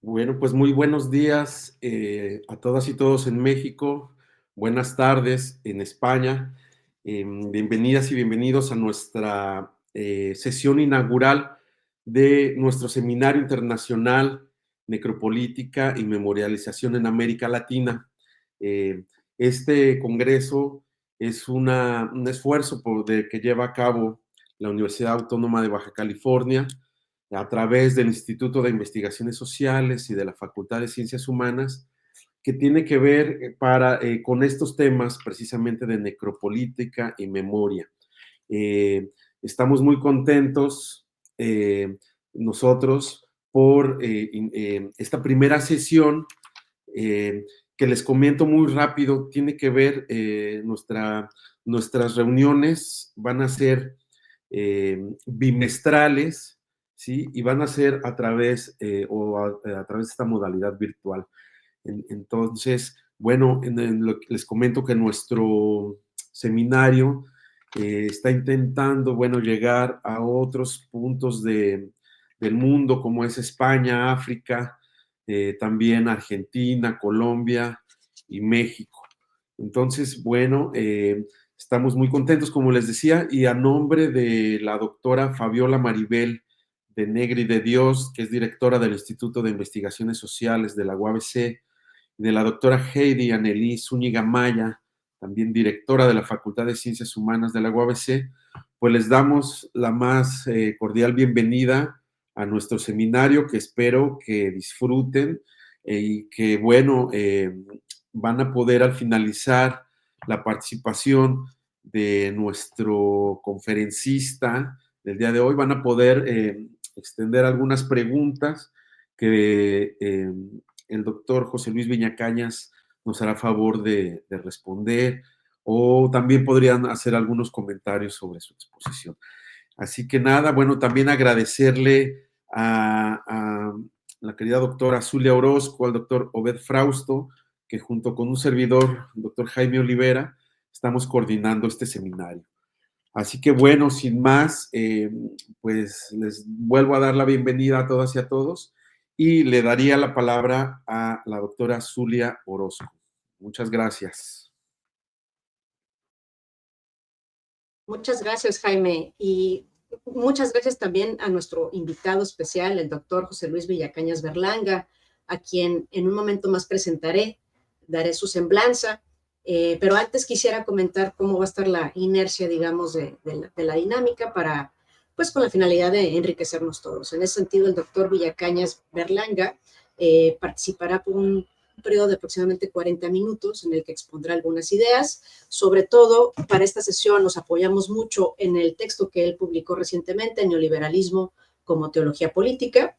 Bueno, pues muy buenos días a todas y todos en México. Buenas tardes en España. Bienvenidas y bienvenidos a nuestra sesión inaugural de nuestro Seminario Internacional Necropolítica y Memorialización en América Latina. Este congreso es un esfuerzo que lleva a cabo la Universidad Autónoma de Baja California a través del Instituto de Investigaciones Sociales y de la Facultad de Ciencias Humanas, que tiene que ver con estos temas precisamente de necropolítica y memoria. Eh, Estamos muy contentos nosotros por esta primera sesión eh, que les comento muy rápido. Tiene que ver, nuestras reuniones van a ser bimestrales, ¿sí? Y van a ser a través, a través de esta modalidad virtual. Entonces, bueno, les comento que nuestro seminario está intentando, bueno, llegar a otros puntos del mundo, como es España, África, también Argentina, Colombia y México. Entonces, bueno, estamos muy contentos, como les decía, y a nombre de la doctora Fabiola Maribel de Negri de Dios, que es directora del Instituto de Investigaciones Sociales de la UABC, de la doctora Heidi Annelí Zúñiga Maya, también directora de la Facultad de Ciencias Humanas de la UABC, pues les damos la más cordial bienvenida a nuestro seminario, que espero que disfruten y que, bueno, van a poder al finalizar la participación de nuestro conferencista del día de hoy, van a poder extender algunas preguntas que el doctor José Luis Viñacañas nos hará favor de responder, o también podrían hacer algunos comentarios sobre su exposición. Así que nada, bueno, también agradecerle a la querida doctora Zulia Orozco, al doctor Obed Frausto, que junto con un servidor, el doctor Jaime Olivera, estamos coordinando este seminario. Así que bueno, sin más, pues les vuelvo a dar la bienvenida a todas y a todos y le daría la palabra a la doctora Zulia Orozco. Muchas gracias. Muchas gracias, Jaime, y muchas gracias también a nuestro invitado especial, el doctor José Luis Villacañas Berlanga, a quien en un momento más presentaré, daré su semblanza, pero antes quisiera comentar cómo va a estar la inercia, digamos, de la dinámica para, pues, con la finalidad de enriquecernos todos. En ese sentido, el doctor Villacañas Berlanga participará por un periodo de aproximadamente 40 minutos en el que expondrá algunas ideas. Sobre todo, para esta sesión nos apoyamos mucho en el texto que él publicó recientemente, Neoliberalismo como Teología Política.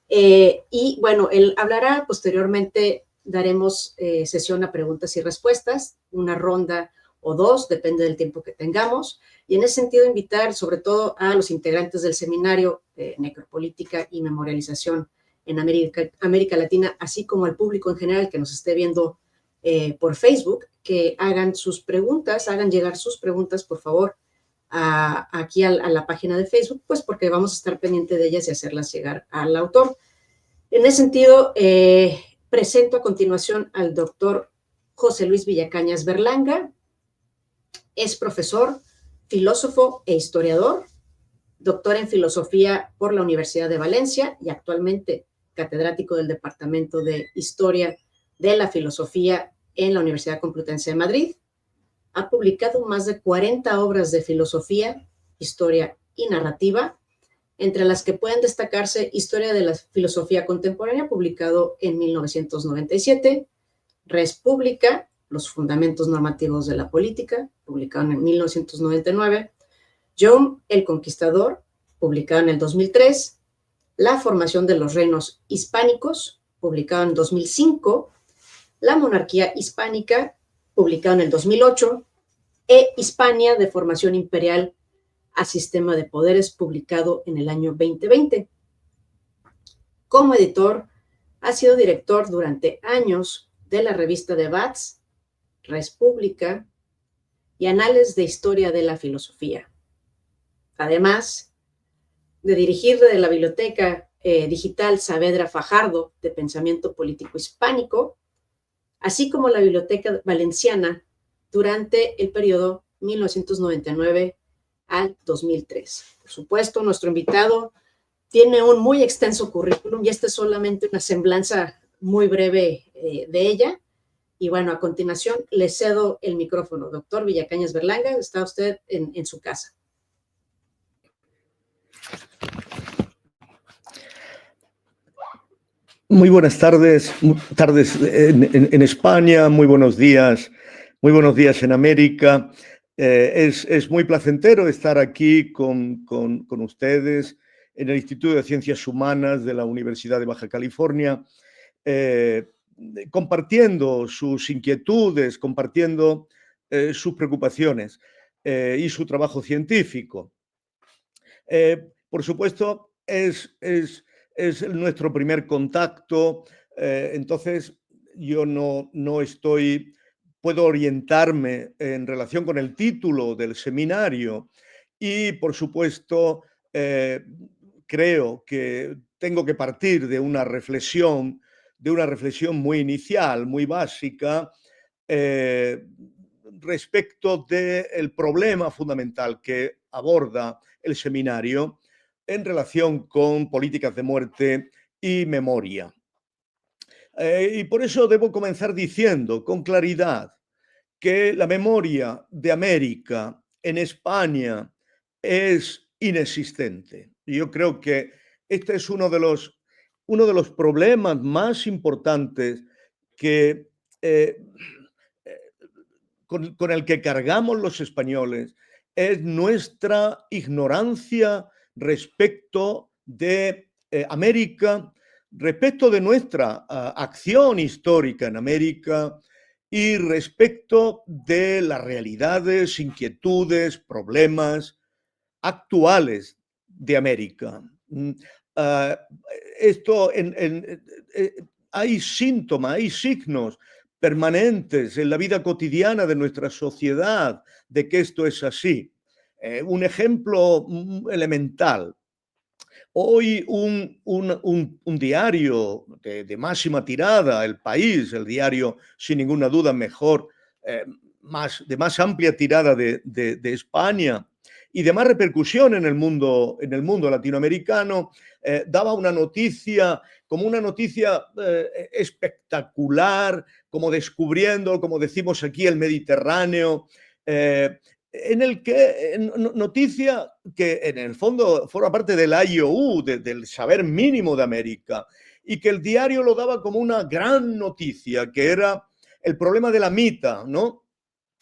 Y bueno, él hablará, posteriormente daremos sesión a preguntas y respuestas, una ronda o dos, depende del tiempo que tengamos. Y en ese sentido, invitar sobre todo a los integrantes del seminario de Necropolítica y Memorialización en América Latina, así como al público en general que nos esté viendo por Facebook, que hagan sus preguntas, hagan llegar sus preguntas, por favor, aquí a la página de Facebook, pues porque vamos a estar pendiente de ellas y hacerlas llegar al autor. En ese sentido, presento a continuación al doctor José Luis Villacañas Berlanga. Es profesor, filósofo e historiador, doctor en filosofía por la Universidad de Valencia y actualmente catedrático del Departamento de Historia de la Filosofía en la Universidad Complutense de Madrid. Ha publicado más de 40 obras de filosofía, historia y narrativa, entre las que pueden destacarse Historia de la Filosofía Contemporánea, publicado en 1997, Res Pública, Los Fundamentos Normativos de la Política, publicado en 1999, John el Conquistador, publicado en el 2003, La Formación de los Reinos Hispánicos, publicado en 2005, La Monarquía Hispánica, publicado en el 2008, e Hispania de Formación Imperial a Sistema de Poderes, publicado en el año 2020. Como editor, ha sido director durante años de la revista Debats, Res Pública y Anales de Historia de la Filosofía. Además de dirigir de la biblioteca digital Saavedra Fajardo, de pensamiento político hispánico, así como la Biblioteca Valenciana durante el periodo 1999 al 2003. Por supuesto, nuestro invitado tiene un muy extenso currículum y esta es solamente una semblanza muy breve de ella. Y bueno, a continuación le cedo el micrófono. Doctor Villacañas Berlanga, está usted en su casa. Muy buenas tardes en España, muy buenos días en América. Es muy placentero estar aquí con ustedes en el Instituto de Ciencias Humanas de la Universidad de Baja California, compartiendo sus inquietudes, compartiendo sus preocupaciones y su trabajo científico. Por supuesto, es nuestro primer contacto, entonces yo no puedo orientarme en relación con el título del seminario y, por supuesto, creo que tengo que partir de una reflexión muy inicial, muy básica, respecto del problema fundamental que aborda el seminario en relación con políticas de muerte y memoria. Y por eso debo comenzar diciendo con claridad que la memoria de América en España es inexistente. Yo creo que este es uno de los problemas más importantes que con el que cargamos los españoles, es nuestra ignorancia respecto de América, respecto de nuestra acción histórica en América y respecto de las realidades, inquietudes, problemas actuales de América. Esto hay síntomas, hay signos permanentes en la vida cotidiana de nuestra sociedad de que esto es así. Un ejemplo elemental. Hoy un diario de máxima tirada, El País, el diario sin ninguna duda mejor, de más amplia tirada de España y de más repercusión en el mundo latinoamericano, daba una noticia como una noticia espectacular, como descubriendo, como decimos aquí, el Mediterráneo, en el que noticia que en el fondo forma parte del IOU, del saber mínimo de América, y que el diario lo daba como una gran noticia, que era el problema de la mita, ¿no?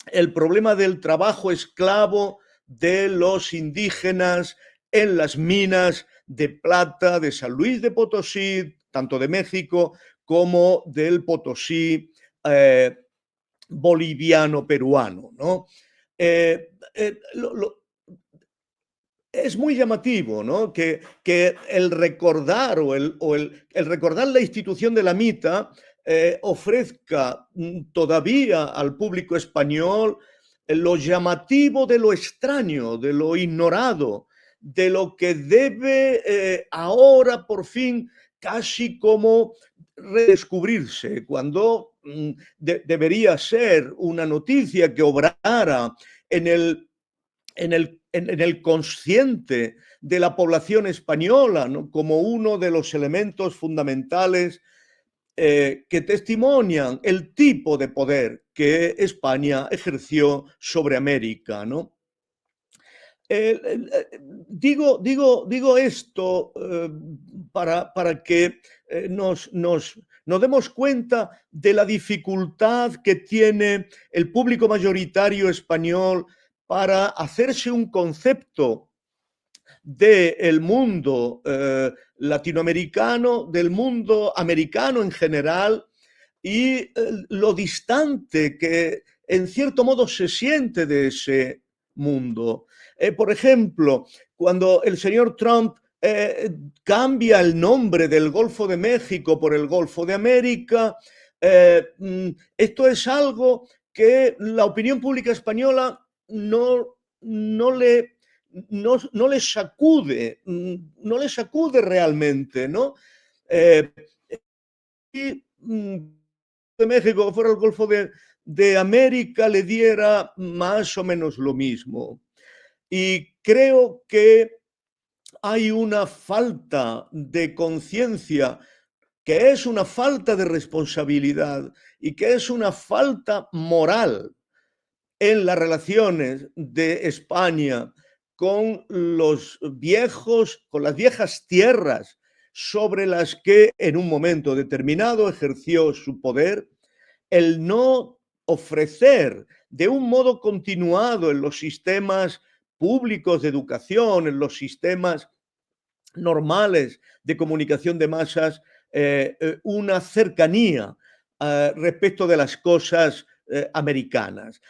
El problema del trabajo esclavo de los indígenas en las minas de plata de San Luis de Potosí, tanto de México como del Potosí boliviano-peruano, ¿no? Es muy llamativo, ¿no? que el recordar el recordar la institución de la mita ofrezca todavía al público español lo llamativo de lo extraño, de lo ignorado, de lo que debe ahora por fin casi como redescubrirse, cuando debería ser una noticia que obrara en el consciente de la población española, ¿no? Como uno de los elementos fundamentales que testimonian el tipo de poder que España ejerció sobre América, ¿no? Digo esto para que nos demos cuenta de la dificultad que tiene el público mayoritario español para hacerse un concepto del mundo latinoamericano, del mundo americano en general, y lo distante que en cierto modo se siente de ese mundo. Por ejemplo, cuando el señor Trump cambia el nombre del Golfo de México por el Golfo de América, esto es algo que la opinión pública española no le no les sacude, realmente, ¿no? Y de México fuera el Golfo de América le diera más o menos lo mismo. Y creo que hay una falta de conciencia, que es una falta de responsabilidad y que es una falta moral en las relaciones de España con con las viejas tierras sobre las que en un momento determinado ejerció su poder, el no ofrecer de un modo continuado en los sistemas públicos de educación, en los sistemas normales de comunicación de masas, una cercanía respecto de las cosas americanas.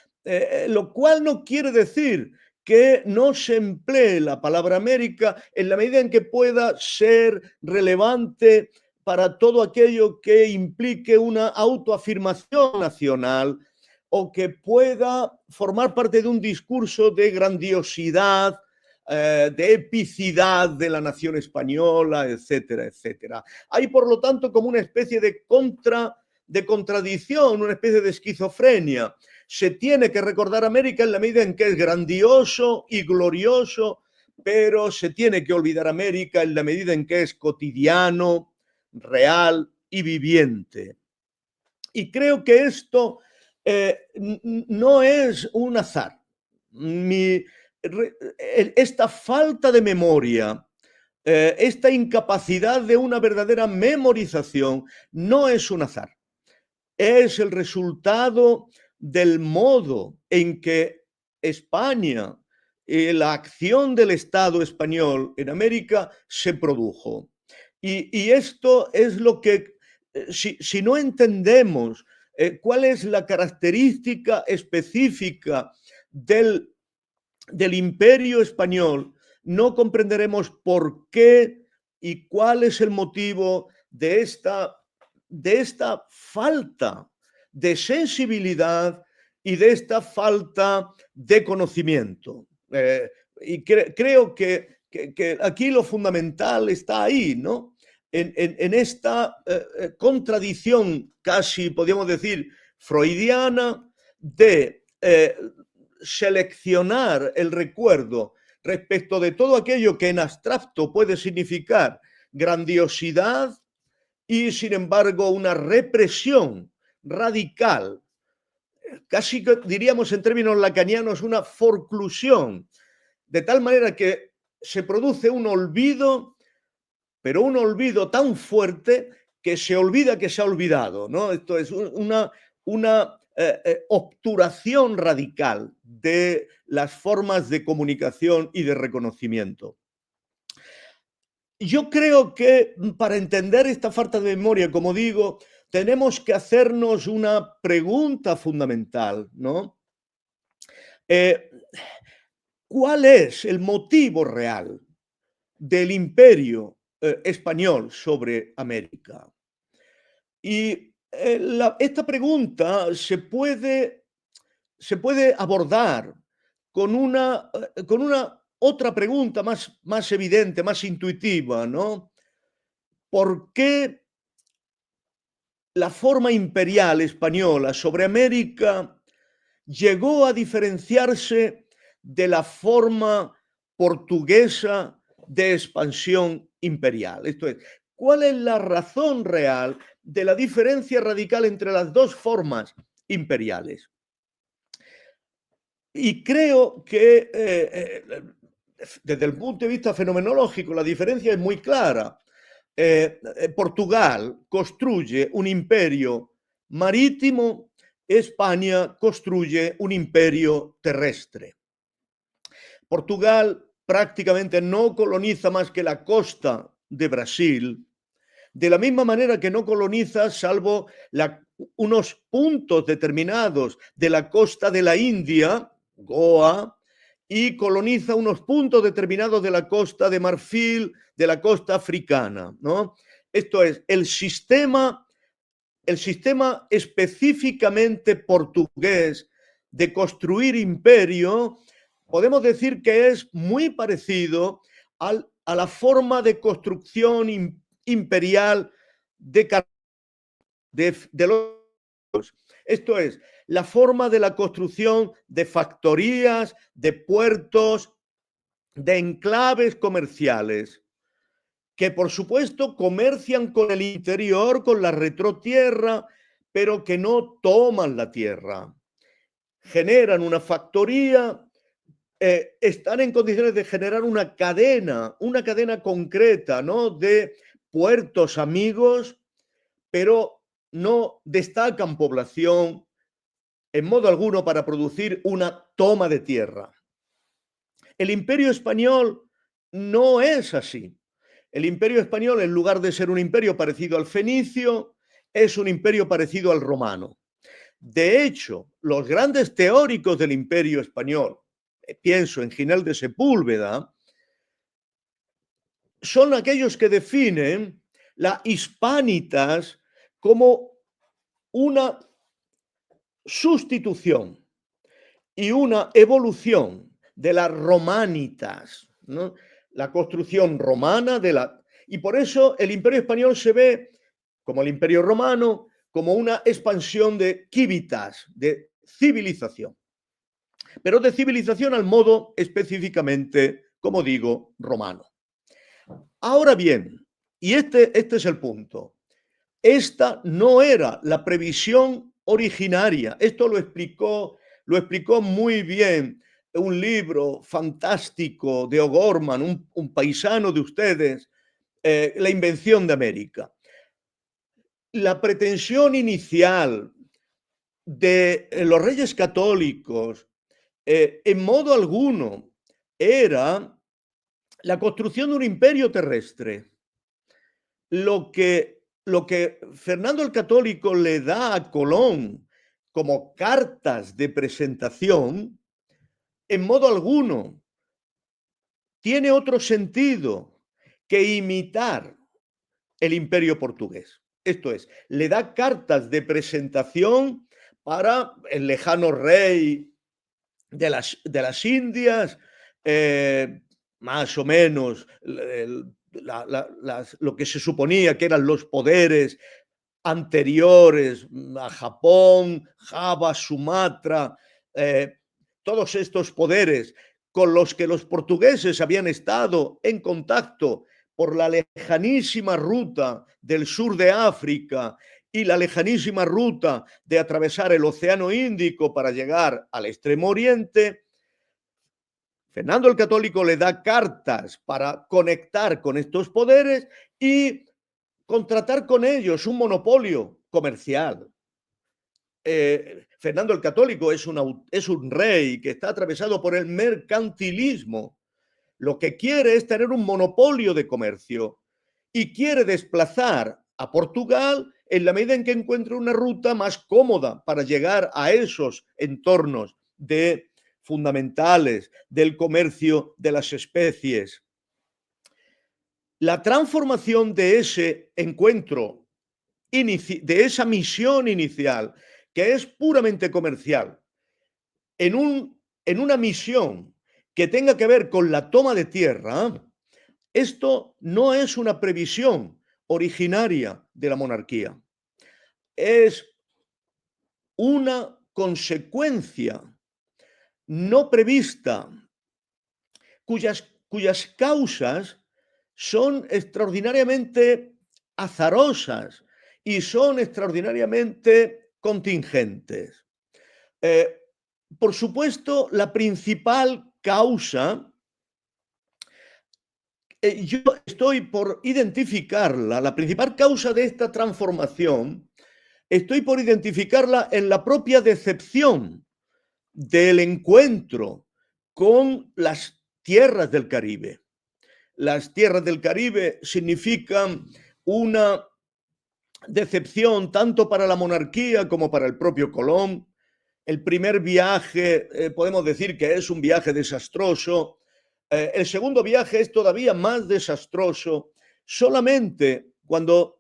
Lo cual no quiere decir que no se emplee la palabra América en la medida en que pueda ser relevante para todo aquello que implique una autoafirmación nacional o que pueda formar parte de un discurso de grandiosidad, de epicidad de la nación española, etcétera, etcétera. Hay, por lo tanto, como una especie de contradicción, una especie de esquizofrenia. Se tiene que recordar América en la medida en que es grandioso y glorioso, pero se tiene que olvidar América en la medida en que es cotidiano, real y viviente. Y creo que esto no es un azar. Esta falta de memoria, esta incapacidad de una verdadera memorización, no es un azar. Es el resultado del modo en que España, la acción del Estado español en América se produjo. Y esto es lo que, si no entendemos cuál es la característica específica del imperio español, no comprenderemos por qué y cuál es el motivo de esta falta de sensibilidad y de esta falta de conocimiento. Y creo que aquí lo fundamental está ahí, ¿no? En esta contradicción, casi podríamos decir, freudiana, de seleccionar el recuerdo respecto de todo aquello que en abstracto puede significar grandiosidad y, sin embargo, una represión radical, casi diríamos en términos lacanianos una forclusión, de tal manera que se produce un olvido, pero un olvido tan fuerte que se olvida que se ha olvidado, ¿no? Esto es una obturación radical de las formas de comunicación y de reconocimiento. Yo creo que para entender esta falta de memoria, como digo, tenemos que hacernos una pregunta fundamental, ¿no? ¿Cuál es el motivo real del imperio español sobre América? Y esta pregunta se puede abordar con una otra pregunta más evidente, más intuitiva, ¿no? ¿Por qué la forma imperial española sobre América llegó a diferenciarse de la forma portuguesa de expansión imperial? Esto es, ¿cuál es la razón real de la diferencia radical entre las dos formas imperiales? Y creo que desde el punto de vista fenomenológico la diferencia es muy clara. Portugal construye un imperio marítimo, España construye un imperio terrestre. Portugal prácticamente no coloniza más que la costa de Brasil, de la misma manera que no coloniza, salvo unos puntos determinados de la costa de la India, Goa, y coloniza unos puntos determinados de la costa de Marfil, de la costa africana, ¿no? Esto es, el sistema específicamente portugués de construir imperio podemos decir que es muy parecido a la forma de construcción imperial de los... Esto es, la forma de la construcción de factorías, de puertos, de enclaves comerciales, que por supuesto comercian con el interior, con la retrotierra, pero que no toman la tierra. Generan una factoría, están en condiciones de generar una cadena concreta, ¿no?, de puertos amigos, pero no destacan población en modo alguno para producir una toma de tierra. El Imperio Español no es así. El Imperio Español, en lugar de ser un imperio parecido al fenicio, es un imperio parecido al romano. De hecho, los grandes teóricos del Imperio Español, pienso en Ginel de Sepúlveda, son aquellos que definen la hispanitas como una sustitución y una evolución de las romanitas, ¿no?, la construcción romana y por eso el Imperio Español se ve, como el Imperio Romano, como una expansión de civitas, de civilización, pero de civilización al modo específicamente, como digo, romano. Ahora bien, y este es el punto, esta no era la previsión originaria. Esto lo explicó muy bien un libro fantástico de O'Gorman, un paisano de ustedes, La invención de América. La pretensión inicial de los reyes católicos, en modo alguno, era la construcción de un imperio terrestre. Lo que Fernando el Católico le da a Colón como cartas de presentación, en modo alguno tiene otro sentido que imitar el imperio portugués. Esto es, le da cartas de presentación para el lejano rey de las Indias, más o menos lo que se suponía que eran los poderes anteriores a Japón, Java, Sumatra, todos estos poderes con los que los portugueses habían estado en contacto por la lejanísima ruta del sur de África y la lejanísima ruta de atravesar el Océano Índico para llegar al Extremo Oriente. Fernando el Católico le da cartas para conectar con estos poderes y contratar con ellos un monopolio comercial. Fernando el Católico es un rey que está atravesado por el mercantilismo. Lo que quiere es tener un monopolio de comercio y quiere desplazar a Portugal en la medida en que encuentre una ruta más cómoda para llegar a esos entornos fundamentales del comercio de las especies. La transformación de ese encuentro, de esa misión inicial, que es puramente comercial, en una misión que tenga que ver con la toma de tierra, esto no es una previsión originaria de la monarquía. Es una consecuencia no prevista, cuyas causas son extraordinariamente azarosas y son extraordinariamente contingentes. Por supuesto, la principal causa, yo estoy por identificarla, la principal causa de esta transformación, estoy por identificarla en la propia decepción del encuentro con las tierras del Caribe. Las tierras del Caribe significan una decepción tanto para la monarquía como para el propio Colón. El primer viaje, podemos decir que es un viaje desastroso. El segundo viaje es todavía más desastroso. Solamente cuando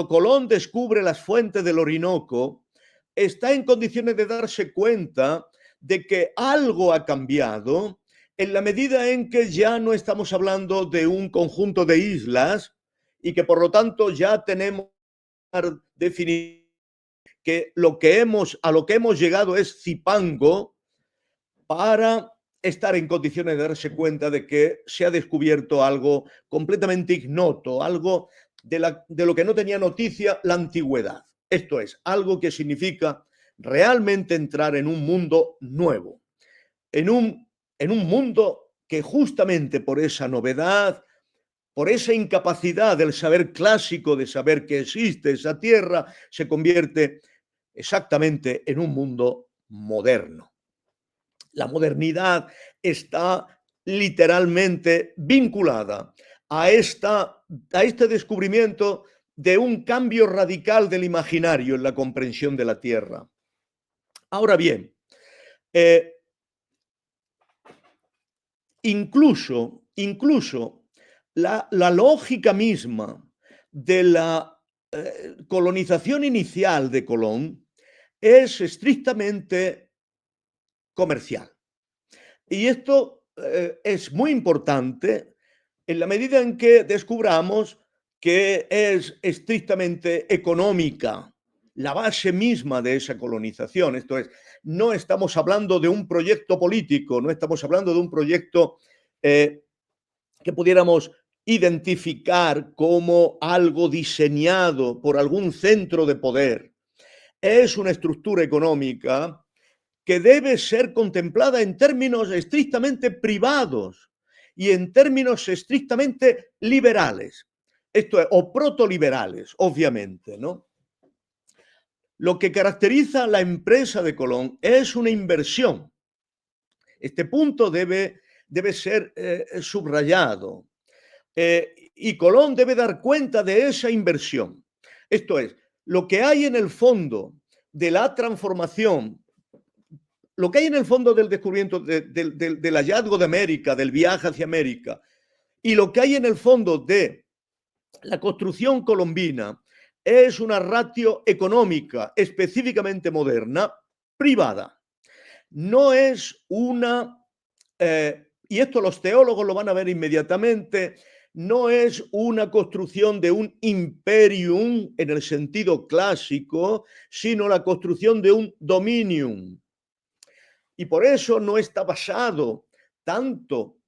Colón descubre las fuentes del Orinoco, está en condiciones de darse cuenta de que algo ha cambiado en la medida en que ya no estamos hablando de un conjunto de islas y que por lo tanto ya tenemos definido que a lo que hemos llegado es Zipango para estar en condiciones de darse cuenta de que se ha descubierto algo completamente ignoto, algo de lo que no tenía noticia la antigüedad. Esto es, algo que significa realmente entrar en un mundo nuevo, en un mundo que justamente por esa novedad, por esa incapacidad del saber clásico de saber que existe esa tierra, se convierte exactamente en un mundo moderno. La modernidad está literalmente vinculada a este descubrimiento de un cambio radical del imaginario en la comprensión de la Tierra. Ahora bien, incluso la lógica misma de la colonización inicial de Colón es estrictamente comercial. Y esto es muy importante en la medida en que descubramos que es estrictamente económica la base misma de esa colonización. Esto es, no estamos hablando de un proyecto político, no estamos hablando de un proyecto que pudiéramos identificar como algo diseñado por algún centro de poder. Es una estructura económica que debe ser contemplada en términos estrictamente privados y en términos estrictamente liberales. Esto es, o protoliberales, obviamente, ¿no? Lo que caracteriza la empresa de Colón es una inversión. Este punto debe ser subrayado. Y Colón debe dar cuenta de esa inversión. Esto es, lo que hay en el fondo de la transformación, lo que hay en el fondo del descubrimiento del hallazgo de América, del viaje hacia América, y lo que hay en el fondo de la construcción colombina es una ratio económica específicamente moderna, privada. No es una, y esto los teólogos lo van a ver inmediatamente, no es una construcción de un imperium en el sentido clásico, sino la construcción de un dominium. Y por eso no está basado tanto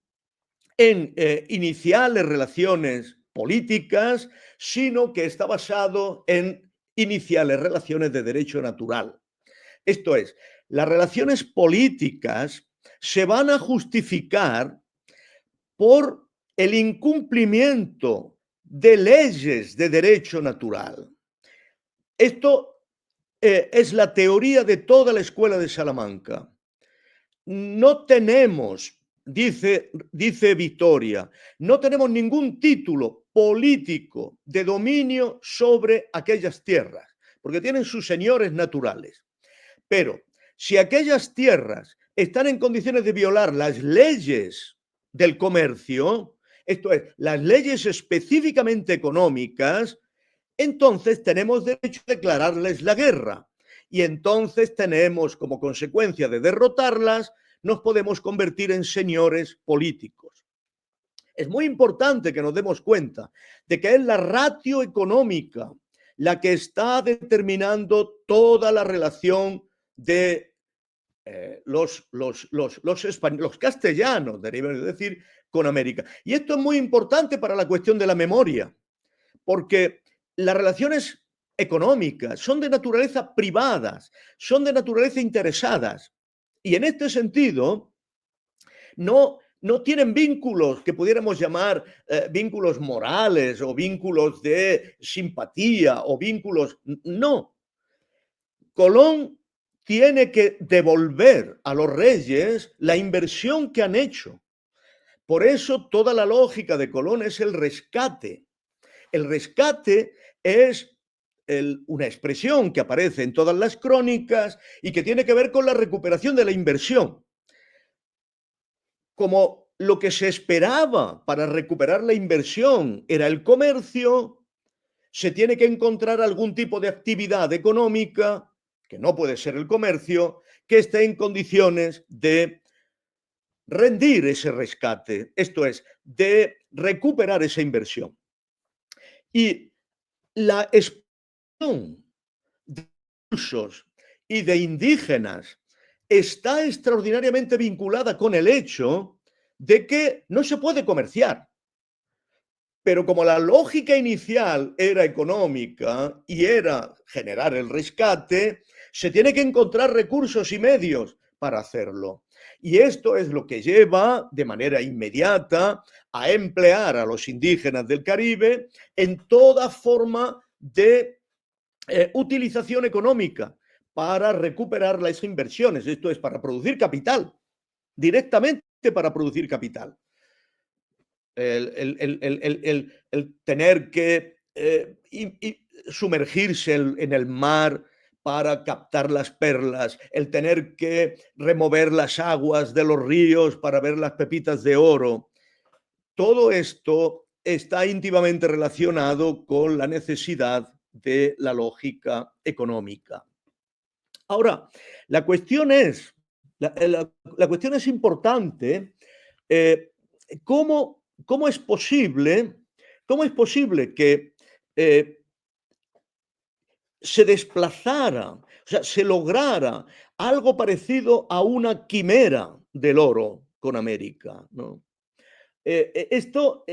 en iniciales relaciones políticas, sino que está basado en iniciales relaciones de derecho natural. Esto es, las relaciones políticas se van a justificar por el incumplimiento de leyes de derecho natural. Esto es la teoría de toda la escuela de Salamanca. No tenemos, dice Victoria, no tenemos ningún título político de dominio sobre aquellas tierras, porque tienen sus señores naturales. Pero si aquellas tierras están en condiciones de violar las leyes del comercio, esto es, las leyes específicamente económicas, entonces tenemos derecho a declararles la guerra. Y entonces tenemos, como consecuencia de derrotarlas, nos podemos convertir en señores políticos. Es muy importante que nos demos cuenta de que es la ratio económica la que está determinando toda la relación de los castellanos, debemos decir, con América. Y esto es muy importante para la cuestión de la memoria, porque las relaciones económicas son de naturaleza privadas, son de naturaleza interesadas. Y en este sentido, no tienen vínculos que pudiéramos llamar vínculos morales o vínculos de simpatía o vínculos... No. Colón tiene que devolver a los reyes la inversión que han hecho. Por eso toda la lógica de Colón es el rescate. El rescate es una expresión que aparece en todas las crónicas y que tiene que ver con la recuperación de la inversión. Como lo que se esperaba para recuperar la inversión era el comercio, se tiene que encontrar algún tipo de actividad económica, que no puede ser el comercio, que esté en condiciones de rendir ese rescate, esto es, de recuperar esa inversión. Y la explosión de recursos y de indígenas está extraordinariamente vinculada con el hecho de que no se puede comerciar. Pero como la lógica inicial era económica y era generar el rescate, se tiene que encontrar recursos y medios para hacerlo. Y esto es lo que lleva de manera inmediata a emplear a los indígenas del Caribe en toda forma de utilización económica para recuperar las inversiones. Esto es para producir capital, directamente para producir capital. El tener que sumergirse en el mar para captar las perlas, el tener que remover las aguas de los ríos para ver las pepitas de oro, todo esto está íntimamente relacionado con la necesidad de la lógica económica. Ahora, la cuestión es importante, ¿cómo es posible que se desplazara, o sea, se lograra algo parecido a una quimera del oro con América, ¿no? Esto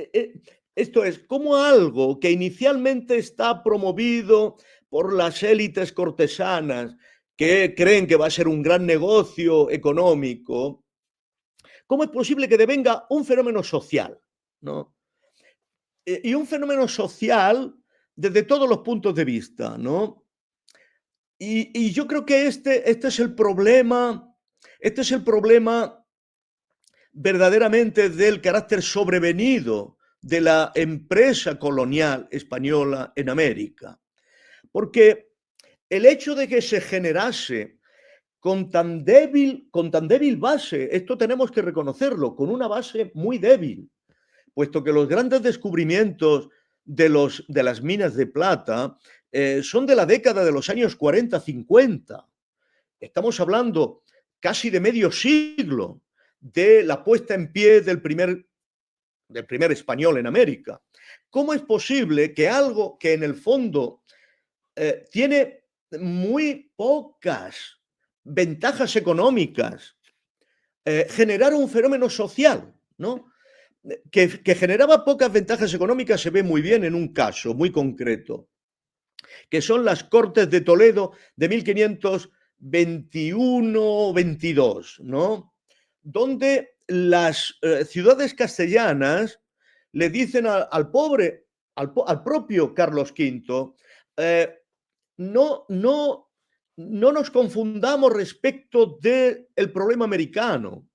es como algo que inicialmente está promovido por las élites cortesanas que creen que va a ser un gran negocio económico. ¿Cómo es posible que devenga un fenómeno social, ¿no? Y un fenómeno social desde todos los puntos de vista, ¿no? Y yo creo que este es el problema verdaderamente del carácter sobrevenido de la empresa colonial española en América. Porque el hecho de que se generase con tan débil base, esto tenemos que reconocerlo, con una base muy débil, puesto que los grandes descubrimientos de las minas de plata son de la década de los años 40-50. Estamos hablando casi de medio siglo de la puesta en pie del primer español en América. ¿Cómo es posible que algo que en el fondo tiene muy pocas ventajas económicas generara un fenómeno social, ¿no? Que generaba pocas ventajas económicas se ve muy bien en un caso muy concreto, que son las Cortes de Toledo de 1521-22, ¿no? Donde las ciudades castellanas le dicen al propio Carlos V, no nos confundamos respecto del problema americano.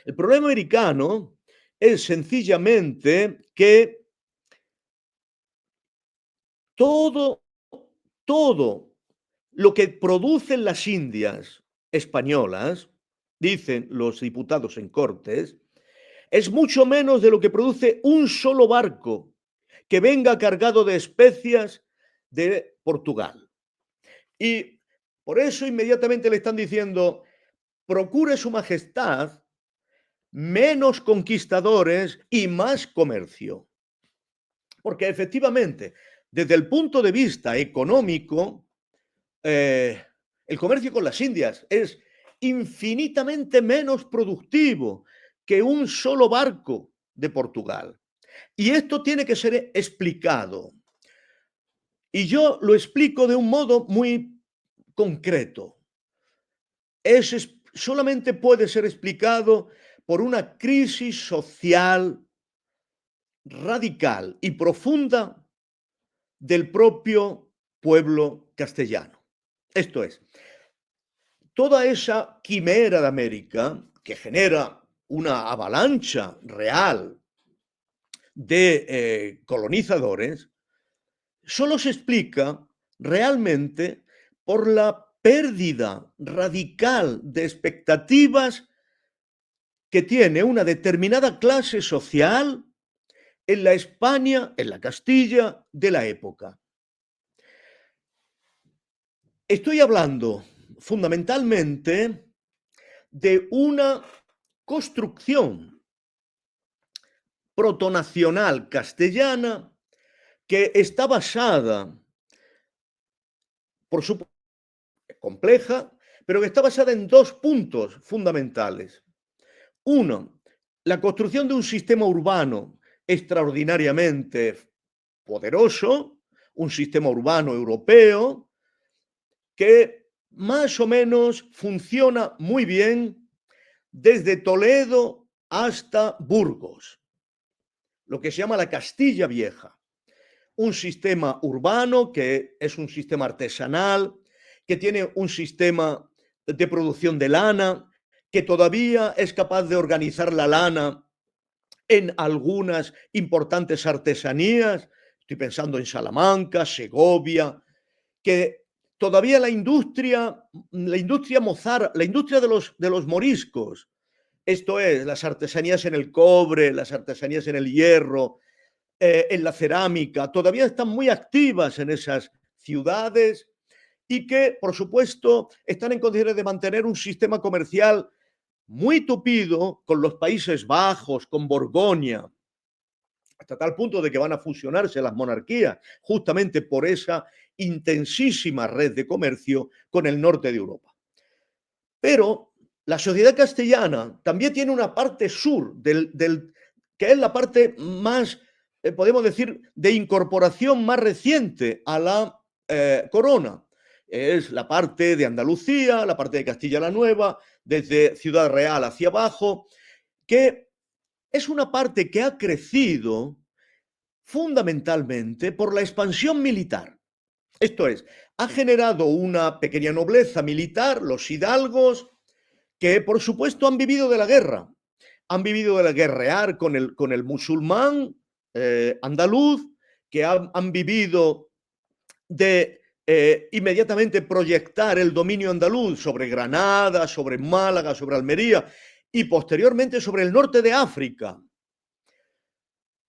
El problema americano es sencillamente que todo lo que producen las Indias españolas, dicen los diputados en Cortes, es mucho menos de lo que produce un solo barco que venga cargado de especias de Portugal. Y por eso inmediatamente le están diciendo, procure su majestad menos conquistadores y más comercio. Porque efectivamente, desde el punto de vista económico, el comercio con las Indias es infinitamente menos productivo que un solo barco de Portugal. Y esto tiene que ser explicado. Y yo lo explico de un modo muy concreto. Solamente puede ser explicado por una crisis social radical y profunda del propio pueblo castellano. Esto es, toda esa quimera de América que genera una avalancha real de colonizadores, solo se explica realmente por la pérdida radical de expectativas que tiene una determinada clase social en la España, en la Castilla de la época. Estoy hablando fundamentalmente de una construcción protonacional castellana que está basada, por supuesto, compleja, pero que está basada en dos puntos fundamentales. Uno, la construcción de un sistema urbano extraordinariamente poderoso, un sistema urbano europeo que más o menos funciona muy bien desde Toledo hasta Burgos, lo que se llama la Castilla Vieja. Un sistema urbano que es un sistema artesanal, que tiene un sistema de producción de lana, que todavía es capaz de organizar la lana en algunas importantes artesanías. Estoy pensando en Salamanca, Segovia, que todavía la industria mozárrabe, la industria de los moriscos, esto es, las artesanías en el cobre, las artesanías en el hierro, en la cerámica, todavía están muy activas en esas ciudades y que, por supuesto, están en condiciones de mantener un sistema comercial muy tupido con los Países Bajos, con Borgoña, hasta tal punto de que van a fusionarse las monarquías justamente por esa intensísima red de comercio con el norte de Europa. Pero la sociedad castellana también tiene una parte sur, que es la parte más, podemos decir, de incorporación más reciente a la corona. Es la parte de Andalucía, la parte de Castilla la Nueva, desde Ciudad Real hacia abajo, que es una parte que ha crecido fundamentalmente por la expansión militar. Esto es, ha generado una pequeña nobleza militar, los hidalgos, que por supuesto han vivido de la guerra. Han vivido de la guerrear con el musulmán andaluz, que han vivido de inmediatamente proyectar el dominio andaluz sobre Granada, sobre Málaga, sobre Almería y posteriormente sobre el norte de África.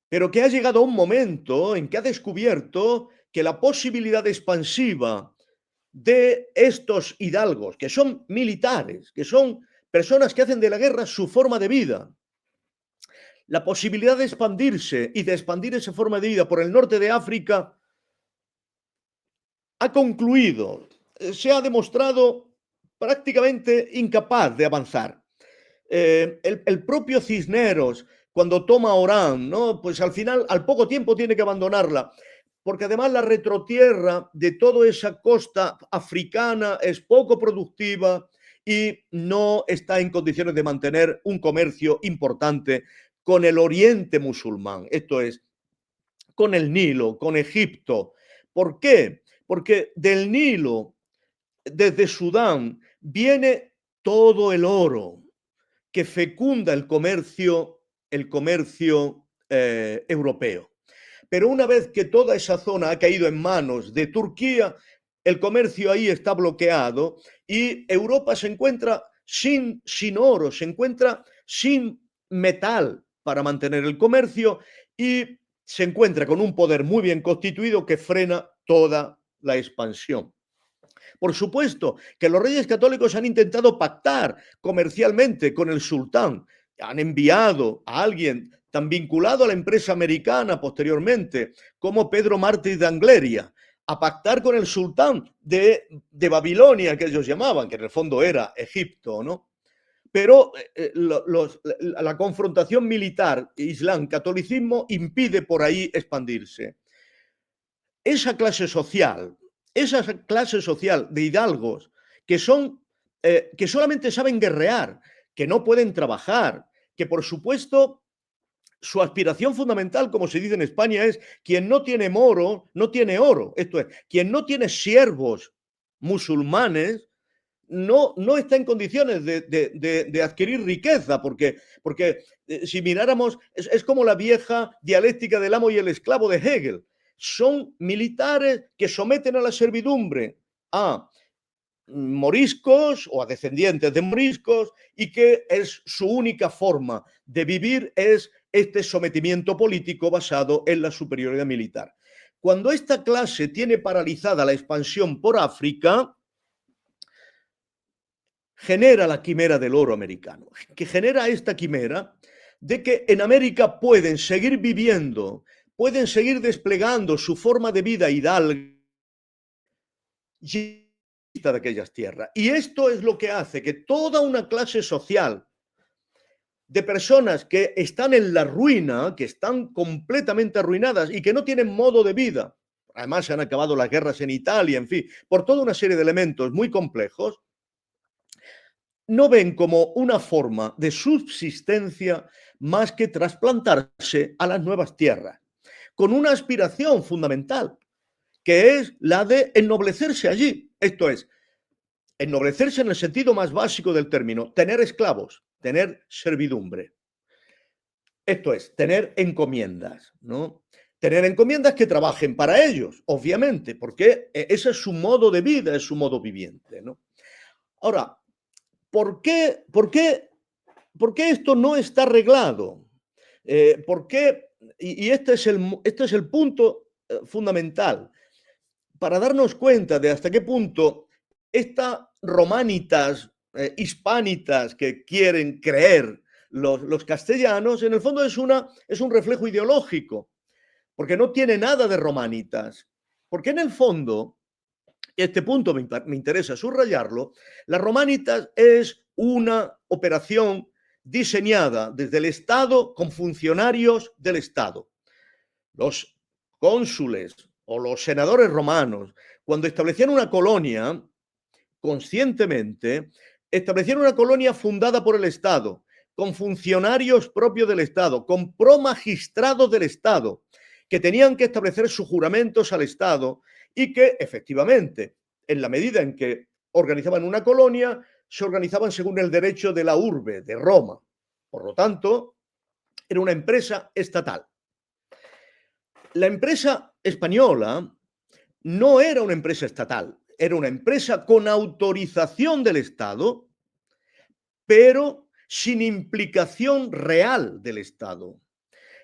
Pero que ha llegado un momento en que ha descubierto que la posibilidad expansiva de estos hidalgos, que son militares, que son personas que hacen de la guerra su forma de vida, la posibilidad de expandirse y de expandir esa forma de vida por el norte de África ha concluido, se ha demostrado prácticamente incapaz de avanzar. El propio Cisneros, cuando toma Orán, ¿no? Pues al final, al poco tiempo, tiene que abandonarla, porque además la retrotierra de toda esa costa africana es poco productiva y no está en condiciones de mantener un comercio importante con el oriente musulmán, esto es, con el Nilo, con Egipto. ¿Por qué? Porque del Nilo, desde Sudán, viene todo el oro que fecunda el comercio europeo. Pero una vez que toda esa zona ha caído en manos de Turquía, el comercio ahí está bloqueado y Europa se encuentra sin oro, se encuentra sin metal para mantener el comercio y se encuentra con un poder muy bien constituido que frena toda la expansión. Por supuesto que los reyes católicos han intentado pactar comercialmente con el sultán, han enviado a alguien tan vinculado a la empresa americana posteriormente como Pedro Mártir de Angleria a pactar con el sultán de Babilonia, que ellos llamaban, que en el fondo era Egipto, ¿no? Pero la confrontación militar Islam-catolicismo impide por ahí expandirse. Esa clase social de hidalgos que solamente saben guerrear, que no pueden trabajar, que por supuesto su aspiración fundamental, como se dice en España, es quien no tiene moro, no tiene oro. Esto es, quien no tiene siervos musulmanes, no está en condiciones de adquirir riqueza, porque si miráramos, es como la vieja dialéctica del amo y el esclavo de Hegel. Son militares que someten a la servidumbre a moriscos o a descendientes de moriscos y que es su única forma de vivir es este sometimiento político basado en la superioridad militar. Cuando esta clase tiene paralizada la expansión por África, genera la quimera del oro americano, que genera esta quimera de que en América pueden seguir viviendo, pueden seguir desplegando su forma de vida hidalga de aquellas tierras. Y esto es lo que hace que toda una clase social de personas que están en la ruina, que están completamente arruinadas y que no tienen modo de vida, además se han acabado las guerras en Italia, en fin, por toda una serie de elementos muy complejos, no ven como una forma de subsistencia más que trasplantarse a las nuevas tierras, con una aspiración fundamental, que es la de ennoblecerse allí. Esto es, ennoblecerse en el sentido más básico del término, tener esclavos, tener servidumbre. Esto es, tener encomiendas, ¿no? Tener encomiendas que trabajen para ellos, obviamente, porque ese es su modo de vida, es su modo viviente, ¿no? Ahora, ¿por qué esto no está arreglado? ¿Por qué? Y este es el punto fundamental para darnos cuenta de hasta qué punto estas romanitas, hispánitas que quieren creer los castellanos, en el fondo es un reflejo ideológico, porque no tiene nada de romanitas. Porque en el fondo, este punto me interesa subrayarlo, las romanitas es una operación diseñada desde el Estado con funcionarios del Estado. Los cónsules o los senadores romanos, cuando establecían una colonia, conscientemente, establecieron una colonia fundada por el Estado, con funcionarios propios del Estado, con promagistrados del Estado, que tenían que establecer sus juramentos al Estado y que, efectivamente, en la medida en que organizaban una colonia, se organizaban según el derecho de la urbe, de Roma. Por lo tanto, era una empresa estatal. La empresa española no era una empresa estatal, era una empresa con autorización del Estado, pero sin implicación real del Estado.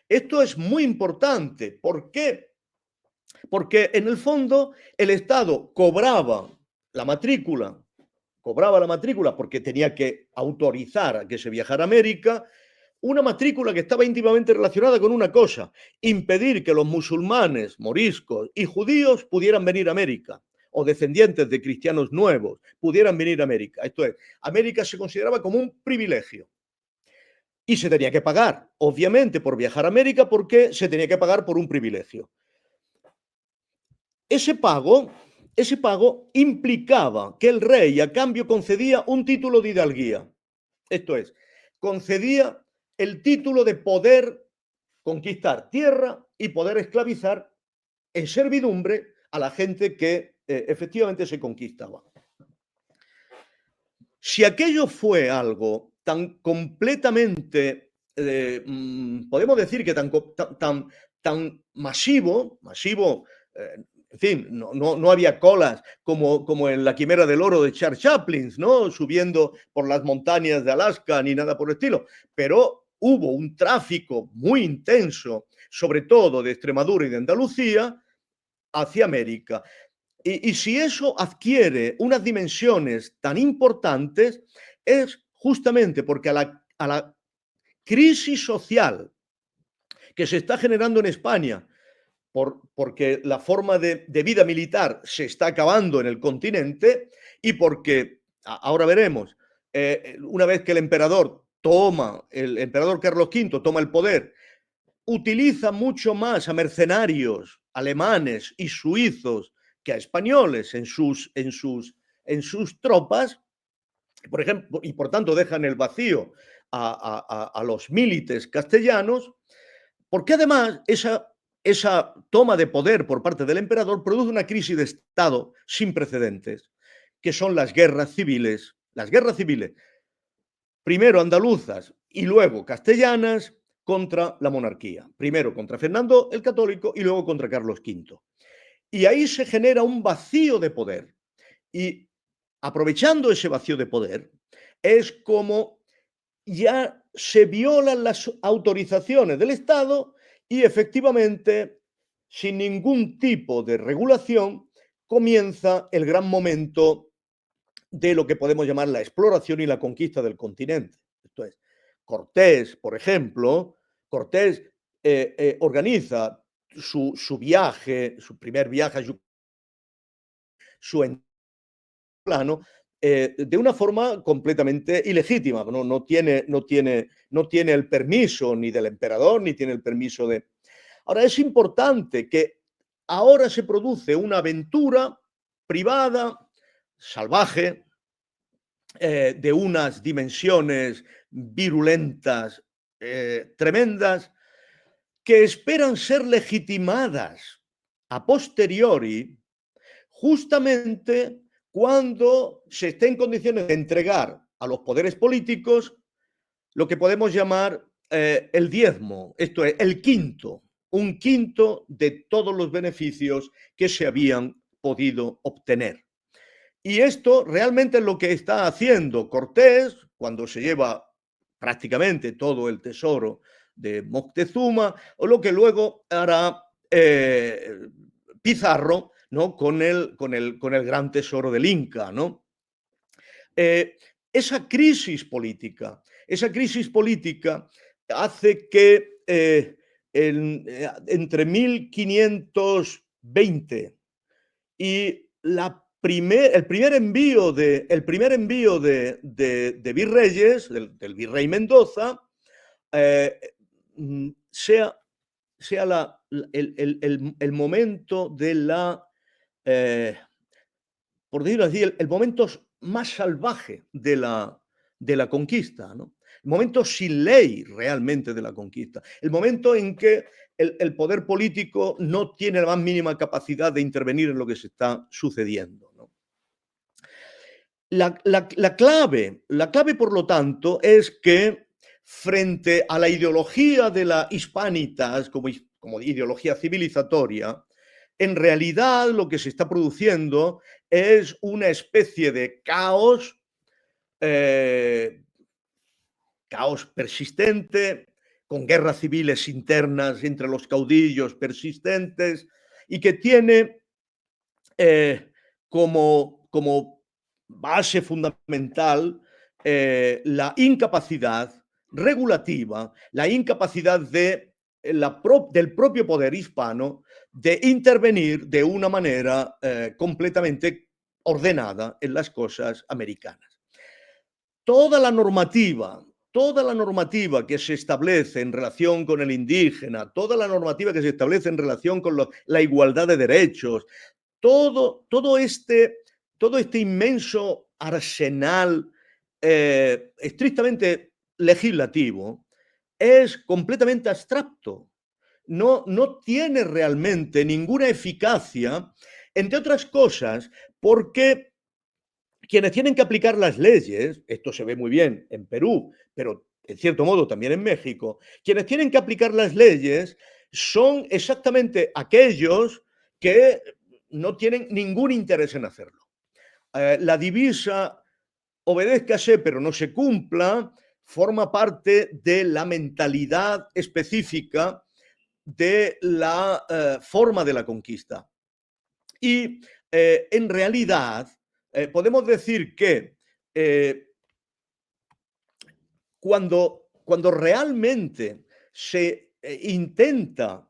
Esto es muy importante. ¿Por qué? Porque en el fondo el Estado cobraba la matrícula porque tenía que autorizar a que se viajara a América, una matrícula que estaba íntimamente relacionada con una cosa: impedir que los musulmanes, moriscos y judíos pudieran venir a América, o descendientes de cristianos nuevos pudieran venir a América. Esto es, América se consideraba como un privilegio. Y se tenía que pagar, obviamente, por viajar a América, porque se tenía que pagar por un privilegio. Ese pago implicaba que el rey a cambio concedía un título de hidalguía. Esto es, concedía el título de poder conquistar tierra y poder esclavizar en servidumbre a la gente que efectivamente se conquistaba. Si aquello fue algo tan completamente, podemos decir que tan masivo, en fin, no había colas como en la Quimera del Oro de Charles Chaplin, ¿no? Subiendo por las montañas de Alaska ni nada por el estilo, pero hubo un tráfico muy intenso, sobre todo de Extremadura y de Andalucía, hacia América. Y si eso adquiere unas dimensiones tan importantes, es justamente porque a la crisis social que se está generando en España, porque la forma de vida militar se está acabando en el continente y porque, ahora veremos, una vez que el emperador Carlos V toma el poder, utiliza mucho más a mercenarios alemanes y suizos que a españoles en sus tropas, por ejemplo, y por tanto dejan el vacío a los milites castellanos, porque además esa toma de poder por parte del emperador produce una crisis de Estado sin precedentes, que son las guerras civiles, primero andaluzas y luego castellanas, contra la monarquía. Primero contra Fernando el Católico y luego contra Carlos V. Y ahí se genera un vacío de poder. Y aprovechando ese vacío de poder, es como ya se violan las autorizaciones del Estado y efectivamente, sin ningún tipo de regulación, comienza el gran momento de lo que podemos llamar la exploración y la conquista del continente. Esto es, Cortés, por ejemplo, Cortés organiza su viaje, su primer viaje a su plano, de una forma completamente ilegítima. No tiene el permiso ni del emperador, ni tiene el permiso de... Ahora, es importante que ahora se produce una aventura privada, salvaje, de unas dimensiones virulentas, tremendas, que esperan ser legitimadas a posteriori, justamente cuando se esté en condiciones de entregar a los poderes políticos lo que podemos llamar el diezmo, esto es, el quinto, un quinto de todos los beneficios que se habían podido obtener. Y esto realmente es lo que está haciendo Cortés cuando se lleva prácticamente todo el tesoro de Moctezuma, o lo que luego hará Pizarro, ¿no? con el gran tesoro del Inca, ¿no? Esa crisis política hace que entre 1520 y el primer envío de virreyes, del virrey Mendoza, sea el momento de la, por decirlo así, el momento más salvaje de la conquista, ¿no? El momento sin ley realmente de la conquista, el momento en que el poder político no tiene la más mínima capacidad de intervenir en lo que se está sucediendo, ¿no? La clave, por lo tanto, es que frente a la ideología de la hispanitas como ideología civilizatoria, en realidad lo que se está produciendo es una especie de caos, caos persistente, con guerras civiles internas entre los caudillos persistentes, y que tiene como base fundamental la incapacidad regulativa, la incapacidad del propio poder hispano de intervenir de una manera completamente ordenada en las cosas americanas. Toda la normativa que se establece en relación con el indígena, toda la normativa que se establece en relación con la igualdad de derechos, todo este inmenso arsenal estrictamente legislativo es completamente abstracto. No tiene realmente ninguna eficacia, entre otras cosas, porque quienes tienen que aplicar las leyes, esto se ve muy bien en Perú, pero en cierto modo también en México, quienes tienen que aplicar las leyes son exactamente aquellos que no tienen ningún interés en hacerlo. La divisa obedézcase pero no se cumpla forma parte de la mentalidad específica de la forma de la conquista. Y en realidad podemos decir que cuando realmente se intenta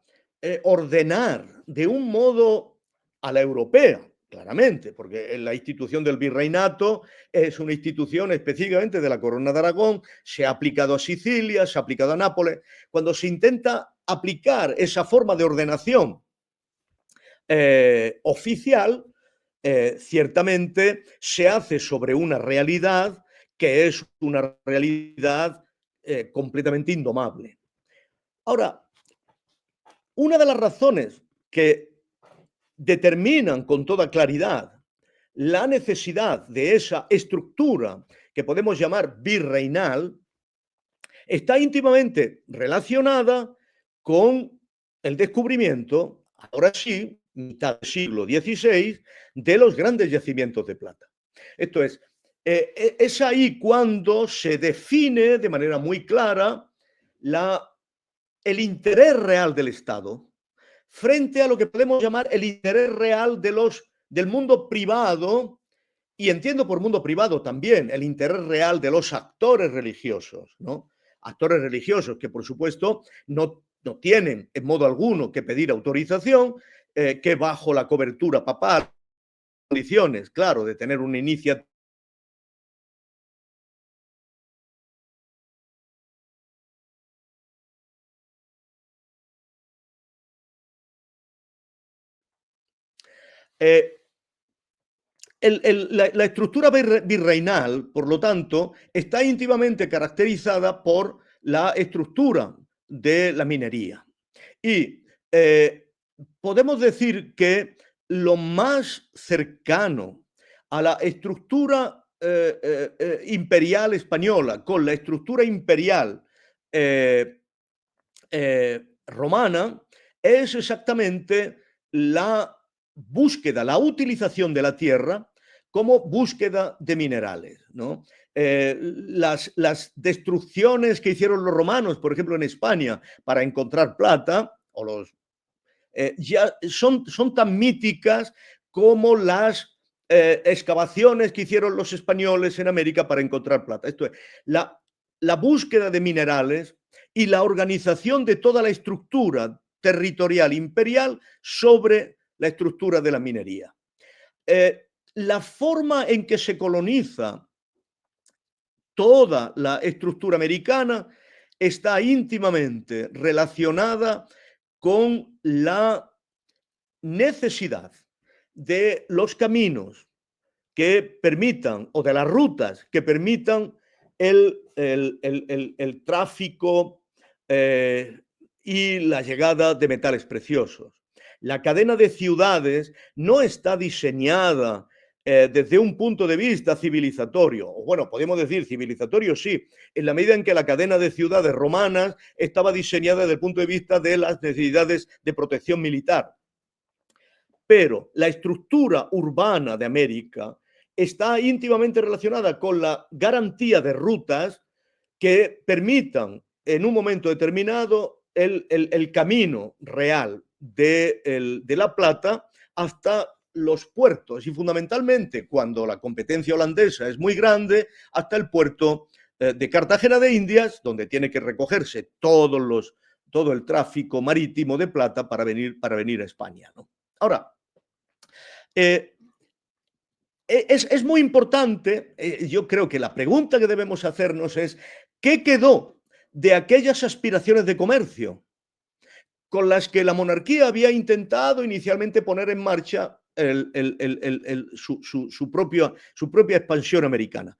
ordenar de un modo a la europea, claramente, porque la institución del virreinato es una institución específicamente de la Corona de Aragón, se ha aplicado a Sicilia, se ha aplicado a Nápoles. Cuando se intenta aplicar esa forma de ordenación oficial, ciertamente se hace sobre una realidad que es una realidad completamente indomable. Ahora, una de las razones que determinan con toda claridad la necesidad de esa estructura que podemos llamar virreinal está íntimamente relacionada con el descubrimiento, ahora sí, mitad del siglo XVI, de los grandes yacimientos de plata. Esto es ahí cuando se define de manera muy clara el interés real del Estado frente a lo que podemos llamar el interés real del mundo privado Y entiendo por mundo privado también el interés real de los actores religiosos, ¿no? Actores religiosos que, por supuesto, no tienen en modo alguno que pedir autorización, que bajo la cobertura papal, condiciones, claro, de tener una iniciativa. La estructura virreinal, por lo tanto, está íntimamente caracterizada por la estructura de la minería. Y podemos decir que lo más cercano a la estructura imperial española con la estructura imperial romana es exactamente la búsqueda, la utilización de la tierra como búsqueda de minerales, ¿no? Las destrucciones que hicieron los romanos, por ejemplo, en España, para encontrar plata, o ya son tan míticas como las excavaciones que hicieron los españoles en América para encontrar plata. Esto es, la búsqueda de minerales y la organización de toda la estructura territorial imperial sobre la estructura de la minería. La forma en que se coloniza toda la estructura americana está íntimamente relacionada con la necesidad de los caminos que permitan, o de las rutas que permitan el tráfico y la llegada de metales preciosos. La cadena de ciudades no está diseñada desde un punto de vista civilizatorio, o bueno, podemos decir civilizatorio sí, en la medida en que la cadena de ciudades romanas estaba diseñada desde el punto de vista de las necesidades de protección militar. Pero la estructura urbana de América está íntimamente relacionada con la garantía de rutas que permitan en un momento determinado el camino real de la plata hasta los puertos y fundamentalmente cuando la competencia holandesa es muy grande hasta el puerto de Cartagena de Indias, donde tiene que recogerse todo el tráfico marítimo de plata para venir a España, ¿no? Ahora, es muy importante, yo creo que la pregunta que debemos hacernos es, ¿qué quedó de aquellas aspiraciones de comercio con las que la monarquía había intentado inicialmente poner en marcha su propia expansión americana?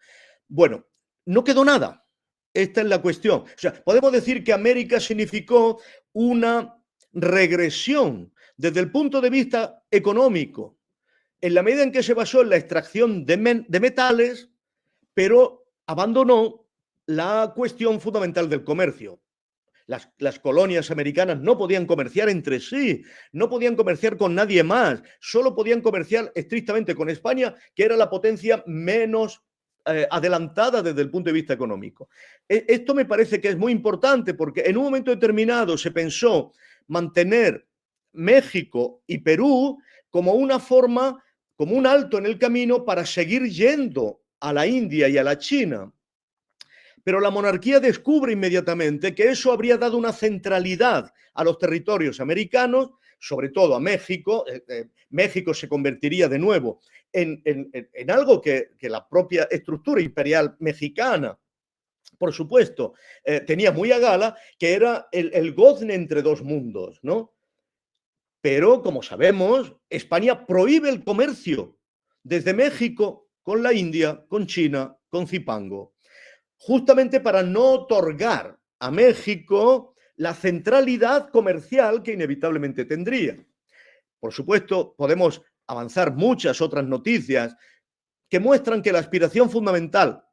Bueno, no quedó nada. Esta es la cuestión. O sea, podemos decir que América significó una regresión desde el punto de vista económico, en la medida en que se basó en la extracción de metales, pero abandonó la cuestión fundamental del comercio. Las colonias americanas no podían comerciar entre sí, no podían comerciar con nadie más, solo podían comerciar estrictamente con España, que era la potencia menos adelantada desde el punto de vista económico. Esto me parece que es muy importante porque en un momento determinado se pensó mantener México y Perú como una forma, como un alto en el camino para seguir yendo a la India y a la China. Pero la monarquía descubre inmediatamente que eso habría dado una centralidad a los territorios americanos, sobre todo a México. México se convertiría de nuevo en algo que la propia estructura imperial mexicana, por supuesto, tenía muy a gala, que era el gozne entre dos mundos, ¿no? Pero, como sabemos, España prohíbe el comercio desde México con la India, con China, con Zipango, justamente para no otorgar a México la centralidad comercial que inevitablemente tendría. Por supuesto, podemos avanzar muchas otras noticias que muestran que la aspiración fundamental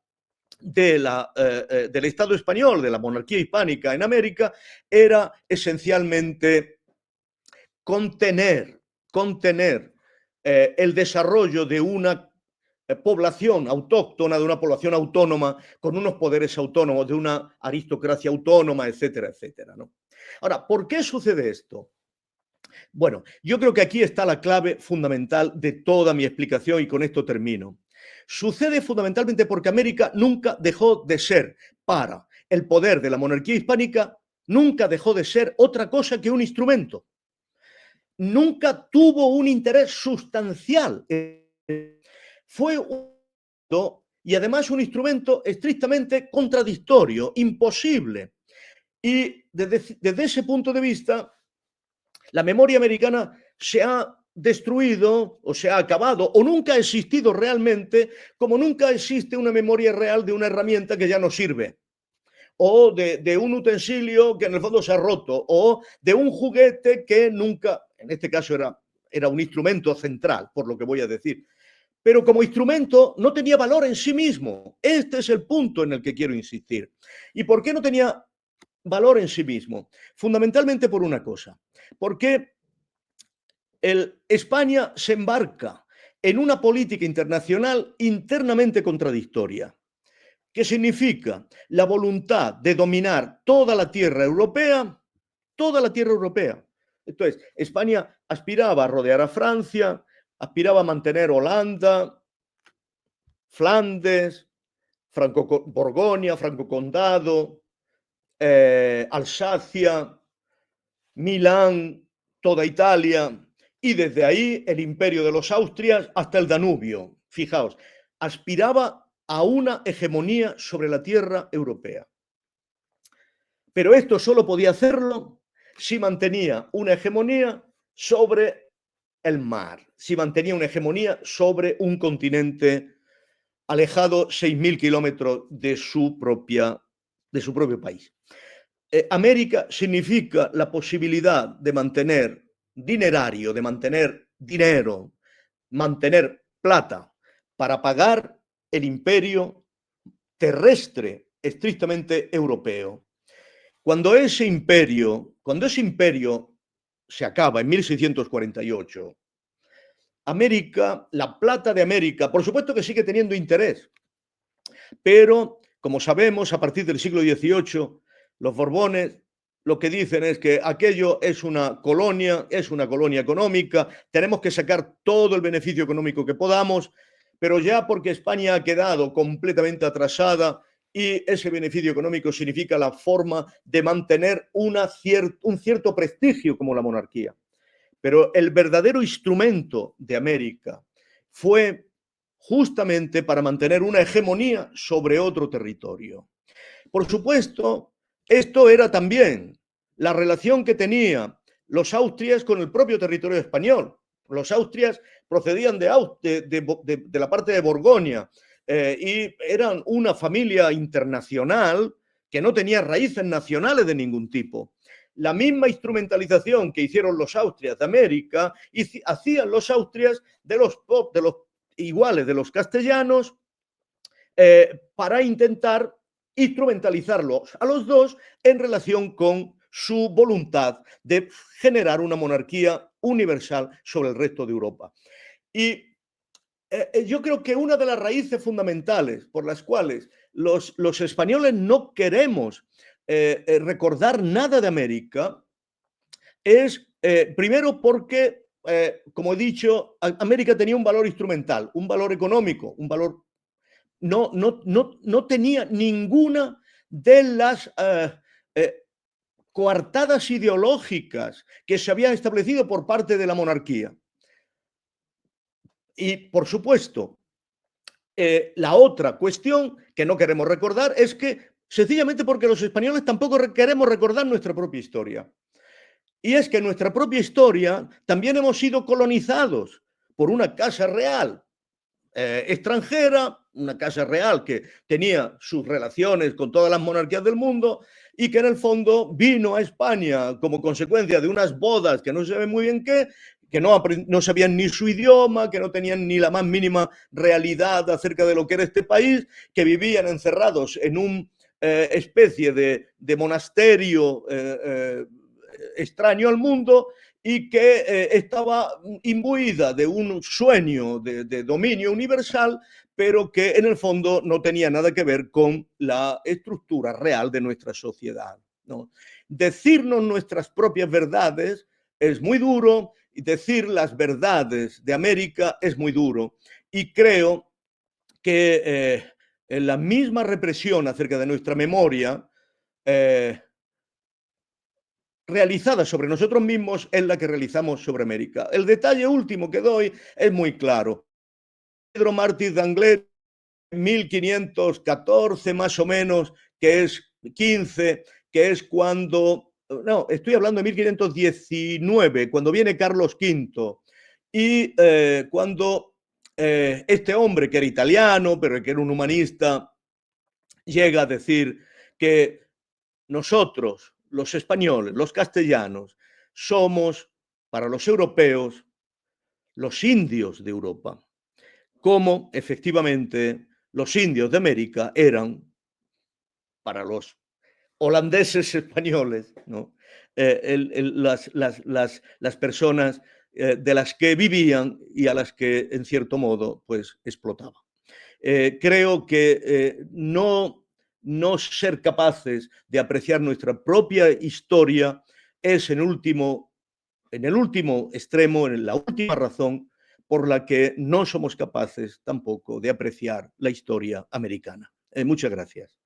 del Estado español, de la monarquía hispánica en América, era esencialmente contener el desarrollo de una población autóctona, de una población autónoma, con unos poderes autónomos, de una aristocracia autónoma, etcétera, etcétera, ¿no? Ahora, ¿por qué sucede esto? Bueno, yo creo que aquí está la clave fundamental de toda mi explicación y con esto termino. Sucede fundamentalmente porque América nunca dejó de ser, para el poder de la monarquía hispánica, nunca dejó de ser otra cosa que un instrumento. Nunca tuvo un interés sustancial. Fue y además un instrumento estrictamente contradictorio, imposible. Y desde ese punto de vista, la memoria americana se ha destruido o se ha acabado o nunca ha existido realmente, como nunca existe una memoria real de una herramienta que ya no sirve, o de un utensilio que en el fondo se ha roto, o de un juguete que nunca, en este caso era un instrumento central, por lo que voy a decir, pero como instrumento no tenía valor en sí mismo. Este es el punto en el que quiero insistir. ¿Y por qué no tenía valor en sí mismo? Fundamentalmente por una cosa, porque España se embarca en una política internacional internamente contradictoria, que significa la voluntad de dominar toda la tierra europea, toda la tierra europea. Entonces, España aspiraba a rodear a Francia, aspiraba a mantener Holanda, Flandes, Borgoña, Franco Condado, Alsacia, Milán, toda Italia, y desde ahí el imperio de los Austrias hasta el Danubio. Fijaos, aspiraba a una hegemonía sobre la tierra europea. Pero esto solo podía hacerlo si mantenía una hegemonía sobre el mar, si mantenía una hegemonía sobre un continente alejado 6.000 kilómetros de su propio país. América significa la posibilidad de mantener dinerario, de mantener dinero, mantener plata para pagar el imperio terrestre estrictamente europeo. Cuando ese imperio se acaba en 1648, América, la plata de América, por supuesto que sigue teniendo interés, pero como sabemos, a partir del siglo XVIII, los Borbones lo que dicen es que aquello es una colonia económica, tenemos que sacar todo el beneficio económico que podamos, pero ya porque España ha quedado completamente atrasada y ese beneficio económico significa la forma de mantener un cierto prestigio como la monarquía. Pero el verdadero instrumento de América fue justamente para mantener una hegemonía sobre otro territorio. Por supuesto, esto era también la relación que tenían los Austrias con el propio territorio español. Los Austrias procedían de la parte de Borgoña y eran una familia internacional que no tenía raíces nacionales de ningún tipo. La misma instrumentalización que hicieron los Austrias de América, hacían los Austrias de los iguales de los castellanos para intentar instrumentalizarlos a los dos en relación con su voluntad de generar una monarquía universal sobre el resto de Europa. Y yo creo que una de las raíces fundamentales por las cuales los españoles no queremos recordar nada de América es, primero, porque, como he dicho, América tenía un valor instrumental, un valor económico, un valor... No tenía ninguna de las coartadas ideológicas que se habían establecido por parte de la monarquía. Y, por supuesto, la otra cuestión que no queremos recordar es que, sencillamente porque los españoles tampoco queremos recordar nuestra propia historia. Y es que en nuestra propia historia también hemos sido colonizados por una casa real extranjera, una casa real que tenía sus relaciones con todas las monarquías del mundo y que en el fondo vino a España como consecuencia de unas bodas que no se ve muy bien qué, que no sabían ni su idioma, que no tenían ni la más mínima realidad acerca de lo que era este país, que vivían encerrados en una especie de monasterio extraño al mundo y que estaba imbuida de un sueño de dominio universal, pero que en el fondo no tenía nada que ver con la estructura real de nuestra sociedad, ¿no? Decirnos nuestras propias verdades es muy duro y decir las verdades de América es muy duro. Y creo que la misma represión acerca de nuestra memoria realizada sobre nosotros mismos es la que realizamos sobre América. El detalle último que doy es muy claro. Pedro Mártir de Anglet, 1514 más o menos, que es 15, que es cuando, no, estoy hablando de 1519, cuando viene Carlos V, y cuando este hombre, que era italiano, pero que era un humanista, llega a decir que nosotros, los españoles, los castellanos, somos, para los europeos, los indios de Europa, como efectivamente los indios de América eran para los holandeses españoles, ¿no? Las personas de las que vivían y a las que, en cierto modo, pues explotaban. Creo que no ser capaces de apreciar nuestra propia historia es en el último extremo, en la última razón por la que no somos capaces tampoco de apreciar la historia americana. Muchas gracias.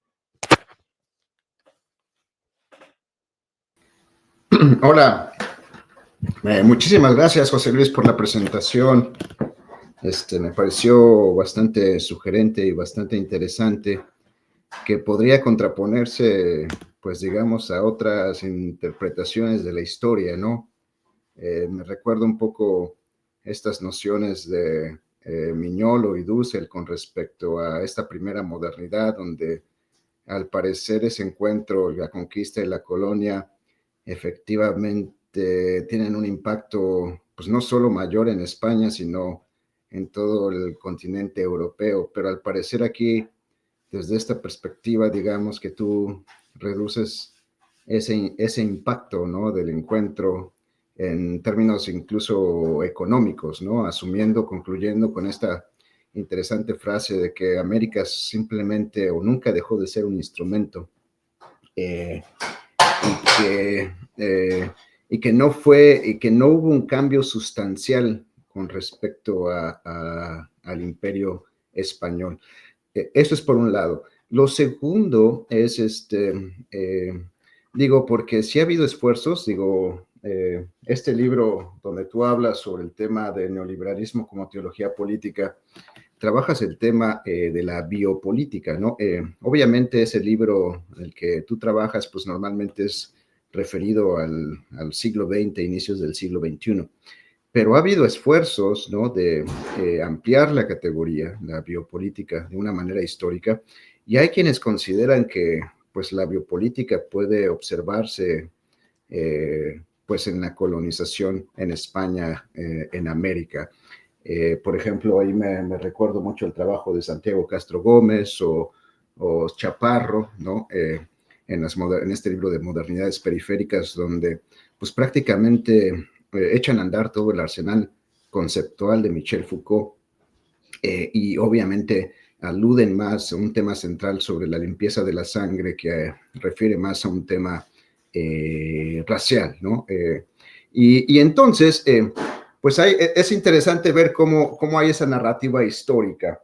Hola, muchísimas gracias, José Luis, por la presentación. Me pareció bastante sugerente y bastante interesante, que podría contraponerse, pues digamos, a otras interpretaciones de la historia, ¿no? Me recuerdo un poco estas nociones de Mignolo y Dussel con respecto a esta primera modernidad, donde al parecer ese encuentro, la conquista y la colonia, efectivamente tienen un impacto, pues no solo mayor en España, sino en todo el continente europeo. Pero al parecer aquí, desde esta perspectiva, digamos que tú reduces ese impacto, ¿no?, del encuentro en términos incluso económicos, ¿no?, concluyendo con esta interesante frase de que América simplemente o nunca dejó de ser un instrumento, y que no hubo un cambio sustancial con respecto al imperio español. Eso es por un lado. Lo segundo es, porque sí ha habido esfuerzos, este libro donde tú hablas sobre el tema del neoliberalismo como teología política, trabajas el tema de la biopolítica, ¿no? Obviamente ese libro en el que tú trabajas, pues normalmente es referido al siglo XX, inicios del siglo XXI. Pero ha habido esfuerzos, ¿no?, de ampliar la categoría, la biopolítica, de una manera histórica, y hay quienes consideran que, pues, la biopolítica puede observarse, pues, en la colonización en España, en América. Por ejemplo, ahí me recuerdo mucho el trabajo de Santiago Castro Gómez o Chaparro, ¿no?, en este libro de Modernidades Periféricas, donde pues prácticamente echan a andar todo el arsenal conceptual de Michel Foucault, y obviamente aluden más a un tema central sobre la limpieza de la sangre, que refiere más a un tema racial, ¿no? Y entonces, pues es interesante ver cómo hay esa narrativa histórica.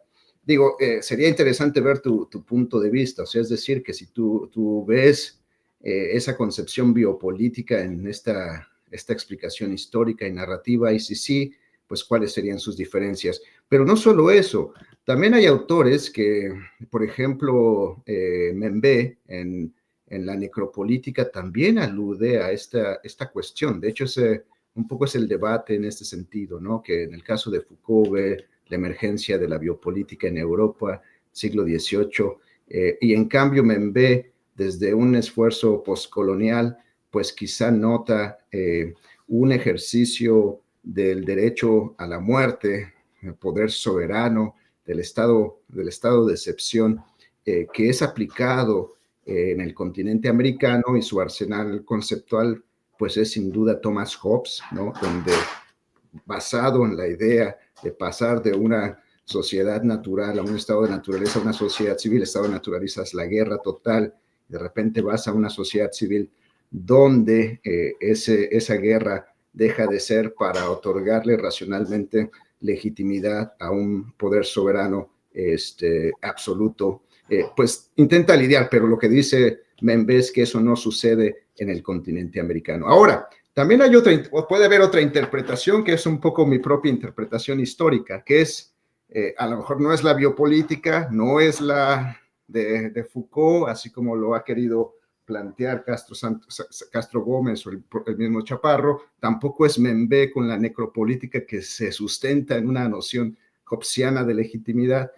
Sería interesante ver tu punto de vista, o sea, es decir, que si tú ves esa concepción biopolítica en esta explicación histórica y narrativa, y si sí, pues cuáles serían sus diferencias. Pero no solo eso, también hay autores que, por ejemplo, Membe en la necropolítica también alude a esta cuestión. De hecho, un poco es el debate en este sentido, ¿no? Que en el caso de Foucault ve la emergencia de la biopolítica en Europa, siglo XVIII, y en cambio Membe, desde un esfuerzo postcolonial, pues quizá nota un ejercicio del derecho a la muerte, el poder soberano del estado de excepción, que es aplicado en el continente americano, y su arsenal conceptual pues es sin duda Thomas Hobbes, ¿no? Donde, basado en la idea de pasar de una sociedad natural a un estado de naturaleza, a una sociedad civil, estado de naturaleza es la guerra total, de repente vas a una sociedad civil donde esa guerra deja de ser para otorgarle racionalmente legitimidad a un poder soberano absoluto, pues intenta lidiar, pero lo que dice Membe es que eso no sucede en el continente americano. Ahora, también puede haber otra interpretación que es un poco mi propia interpretación histórica, que es, a lo mejor no es la biopolítica, no es la de Foucault, así como lo ha querido plantear Castro Gómez o el mismo Chaparro, tampoco es Membe con la necropolítica que se sustenta en una noción hobbesiana de legitimidad,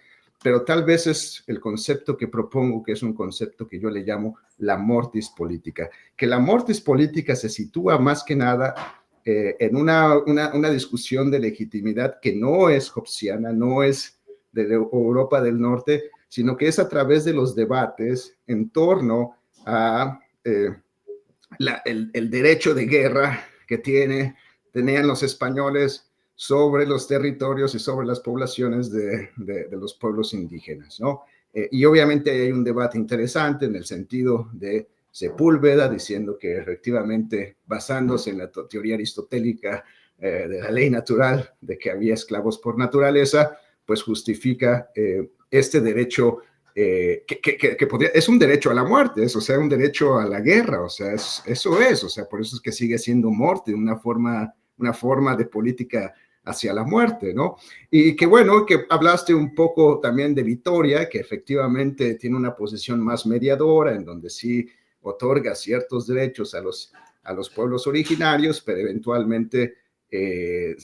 pero tal vez es el concepto que propongo, que es un concepto que yo le llamo la mortis política, que la mortis política se sitúa más que nada en una discusión de legitimidad que no es hobbesiana, no es de Europa del Norte, sino que es a través de los debates en torno a el derecho de guerra que tenían los españoles sobre los territorios y sobre las poblaciones de los pueblos indígenas, ¿no? Y obviamente hay un debate interesante en el sentido de Sepúlveda, diciendo que efectivamente, basándose en la teoría aristotélica de la ley natural, de que había esclavos por naturaleza, pues justifica este derecho que es un derecho a la muerte, o sea, un derecho a la guerra, o sea, eso es, o sea, por eso es que sigue siendo muerte, una forma de política hacia la muerte, ¿no? Y que bueno, que hablaste un poco también de Vitoria, que efectivamente tiene una posición más mediadora, en donde sí otorga ciertos derechos a los pueblos originarios, pero eventualmente le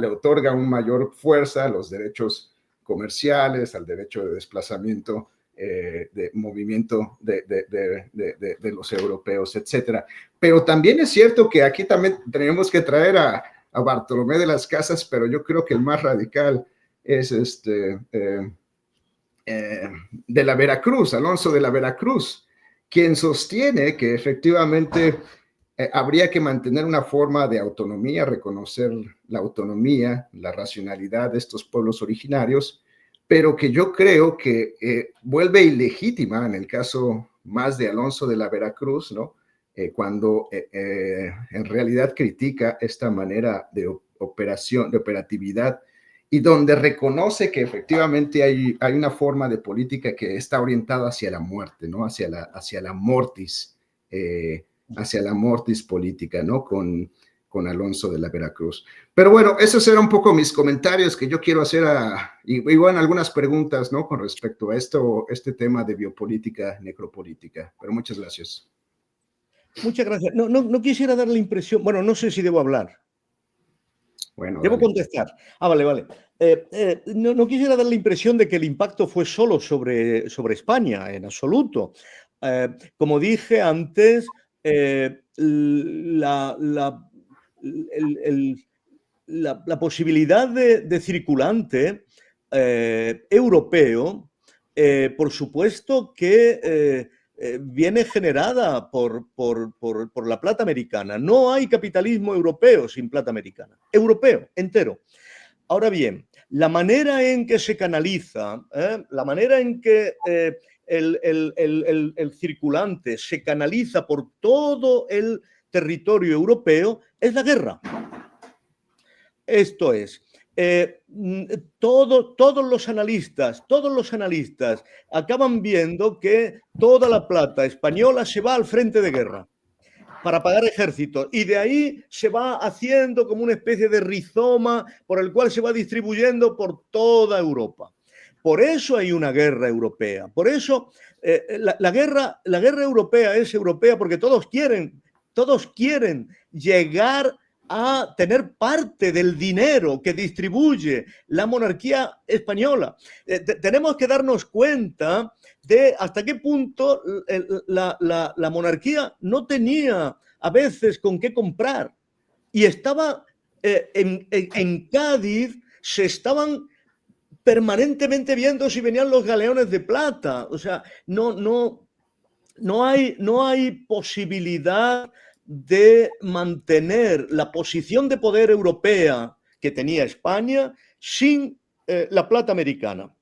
otorga una mayor fuerza a los derechos comerciales, al derecho de desplazamiento, de movimiento de los europeos, etcétera. Pero también es cierto que aquí también tenemos que traer a Bartolomé de las Casas, pero yo creo que el más radical es de la Veracruz, Alonso de la Veracruz, quien sostiene que efectivamente habría que mantener una forma de autonomía, reconocer la autonomía, la racionalidad de estos pueblos originarios, pero que yo creo que vuelve ilegítima en el caso más de Alonso de la Veracruz, ¿no? Cuando en realidad critica esta manera de operatividad y donde reconoce que efectivamente hay una forma de política que está orientada hacia la muerte, ¿no? Hacia la mortis, hacia la mortis política, ¿no? Con Alonso de la Veracruz. Pero bueno, esos eran un poco mis comentarios que yo quiero hacer y bueno, algunas preguntas, ¿no? Con respecto a este tema de biopolítica, necropolítica. Pero muchas gracias. Muchas gracias. No quisiera dar la impresión, bueno, no sé si debo hablar. Bueno, debo dale. contestar. Vale. No quisiera dar la impresión de que el impacto fue solo sobre España, en absoluto. Como dije antes, la posibilidad de circulante europeo, por supuesto que viene generada por la plata americana. No hay capitalismo europeo sin plata americana. Europeo, entero. Ahora bien, la manera en que se canaliza, la manera en que el circulante se canaliza por todo el territorio europeo es la guerra. Esto es, todos los analistas acaban viendo que toda la plata española se va al frente de guerra para pagar ejércitos, y de ahí se va haciendo como una especie de rizoma por el cual se va distribuyendo por toda Europa. Por eso hay una guerra europea. Por eso la guerra europea es europea porque todos quieren llegar a tener parte del dinero que distribuye la monarquía española. Tenemos que darnos cuenta de hasta qué punto la monarquía no tenía a veces con qué comprar. Y estaba en Cádiz, se estaban permanentemente viendo si venían los galeones de plata. O sea, no hay posibilidad de mantener la posición de poder europea que tenía España sin la plata americana.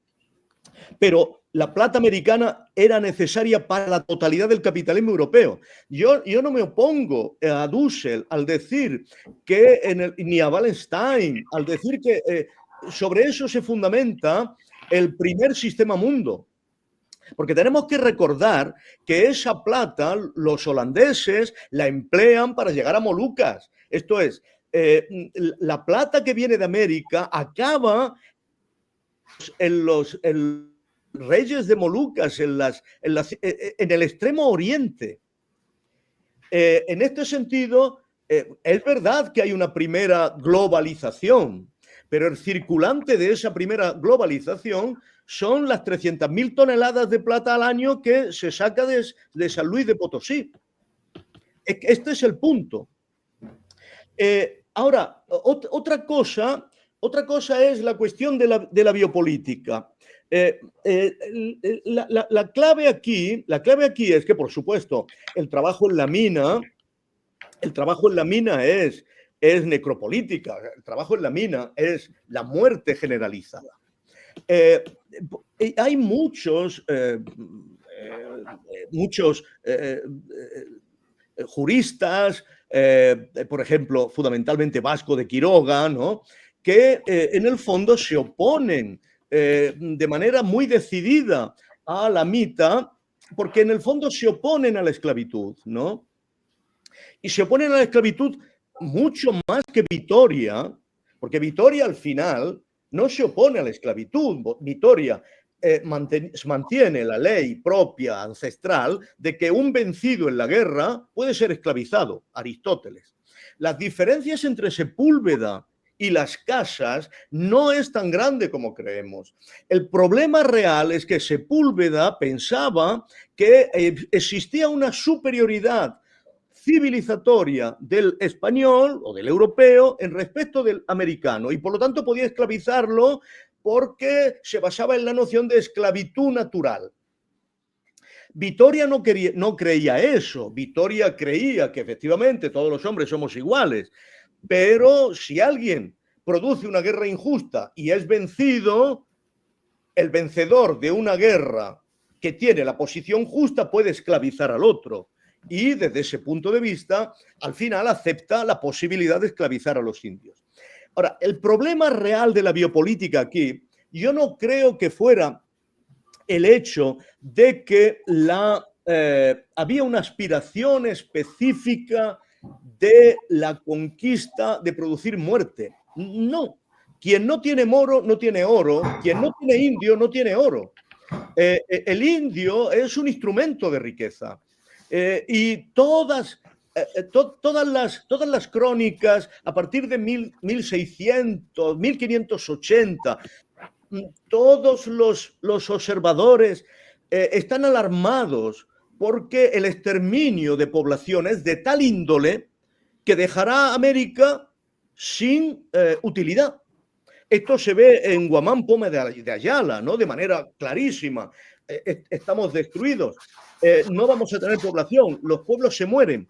Pero la plata americana era necesaria para la totalidad del capitalismo europeo. Yo no me opongo a Dussel al decir que, ni a Wallenstein, al decir que sobre eso se fundamenta el primer sistema mundo. Porque tenemos que recordar que esa plata los holandeses la emplean para llegar a Molucas. Esto es, la plata que viene de América acaba en los reyes de Molucas, en el extremo oriente. En este sentido, es verdad que hay una primera globalización, pero el circulante de esa primera globalización son las 300.000 toneladas de plata al año que se saca de San Luis de Potosí. Este es el punto. Ahora, otra cosa es la cuestión de la biopolítica. La clave aquí es que, por supuesto, el trabajo en la mina es necropolítica, el trabajo en la mina es la muerte generalizada. Hay muchos juristas, por ejemplo, fundamentalmente Vasco de Quiroga, ¿no?, que en el fondo se oponen de manera muy decidida a la mita, porque en el fondo se oponen a la esclavitud, ¿no? Y se oponen a la esclavitud mucho más que Vitoria, porque Vitoria al final no se opone a la esclavitud. Vitoria mantiene la ley propia, ancestral, de que un vencido en la guerra puede ser esclavizado, Aristóteles. Las diferencias entre Sepúlveda y las casas no es tan grande como creemos. El problema real es que Sepúlveda pensaba que existía una superioridad civilizatoria del español o del europeo en respecto del americano, y por lo tanto podía esclavizarlo porque se basaba en la noción de esclavitud natural. Vitoria no creía eso. Vitoria creía que efectivamente todos los hombres somos iguales, pero si alguien produce una guerra injusta y es vencido, el vencedor de una guerra que tiene la posición justa puede esclavizar al otro. Y desde ese punto de vista, al final acepta la posibilidad de esclavizar a los indios. Ahora, el problema real de la biopolítica aquí, yo no creo que fuera el hecho de que había una aspiración específica de la conquista de producir muerte. No. Quien no tiene moro no tiene oro, quien no tiene indio no tiene oro. El indio es un instrumento de riqueza. Y todas las crónicas a partir de 1600, 1580, todos los observadores están alarmados porque el exterminio de poblaciones de tal índole que dejará a América sin utilidad. Esto se ve en Guamán Poma de Ayala, ¿no?, de manera clarísima. Estamos destruidos, no vamos a tener población, los pueblos se mueren.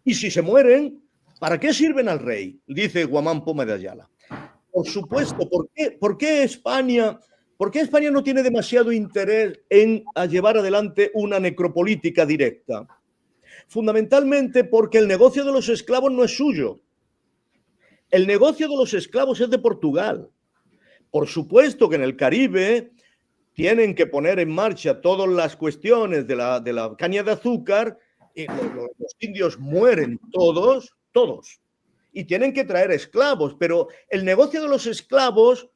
Y si se mueren, ¿para qué sirven al rey?, dice Guamán Poma de Ayala. Por supuesto, ¿por qué España no tiene demasiado interés en llevar adelante una necropolítica directa? Fundamentalmente porque el negocio de los esclavos no es suyo. El negocio de los esclavos es de Portugal. Por supuesto que en el Caribe tienen que poner en marcha todas las cuestiones de la caña de azúcar, y los indios mueren todos, y tienen que traer esclavos, pero el negocio de los esclavos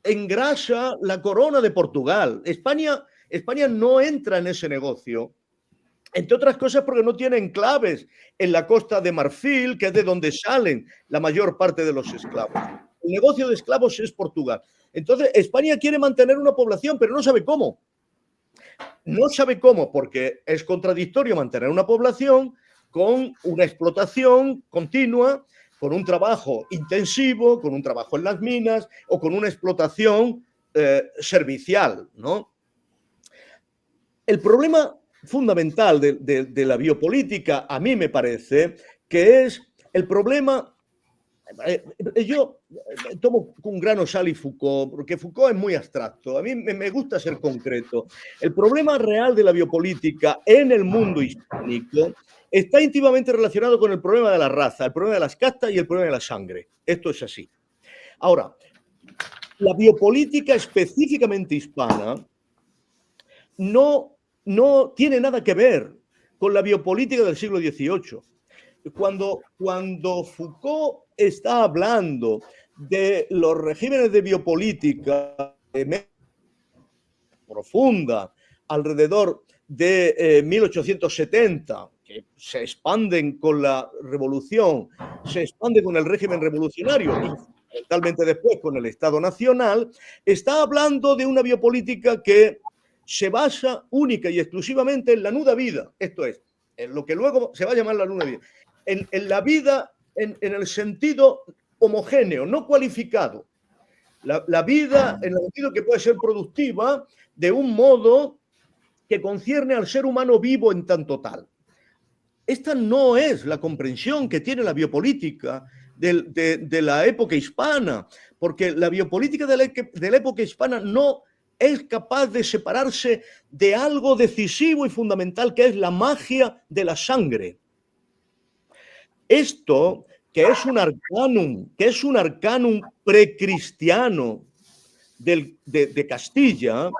engrasa la corona de Portugal. España no entra en ese negocio, entre otras cosas porque no tiene enclaves en la Costa de Marfil, que es de donde salen la mayor parte de los esclavos. El negocio de esclavos es Portugal. Entonces, España quiere mantener una población, pero no sabe cómo. No sabe cómo, porque es contradictorio mantener una población con una explotación continua, con un trabajo intensivo, con un trabajo en las minas o con una explotación servicial, ¿no? El problema fundamental de la biopolítica, a mí me parece, que es el problema. Yo tomo un grano sal y Foucault, porque Foucault es muy abstracto. A mí me gusta ser concreto. El problema real de la biopolítica en el mundo hispánico está íntimamente relacionado con el problema de la raza, el problema de las castas y el problema de la sangre. Esto es así. Ahora, la biopolítica específicamente hispana no tiene nada que ver con la biopolítica del siglo XVIII. Cuando Foucault está hablando de los regímenes de biopolítica profunda alrededor de 1870, que se expanden con la revolución, se expanden con el régimen revolucionario y fundamentalmente después con el Estado Nacional, está hablando de una biopolítica que se basa única y exclusivamente en la nuda vida, esto es, en lo que luego se va a llamar la nuda vida, en la vida en el sentido homogéneo, no cualificado. La vida en el sentido que puede ser productiva de un modo que concierne al ser humano vivo en tanto tal. Esta no es la comprensión que tiene la biopolítica de la época hispana, porque la biopolítica de la época hispana no es capaz de separarse de algo decisivo y fundamental que es la magia de la sangre. Esto, que es un arcanum precristiano de Castilla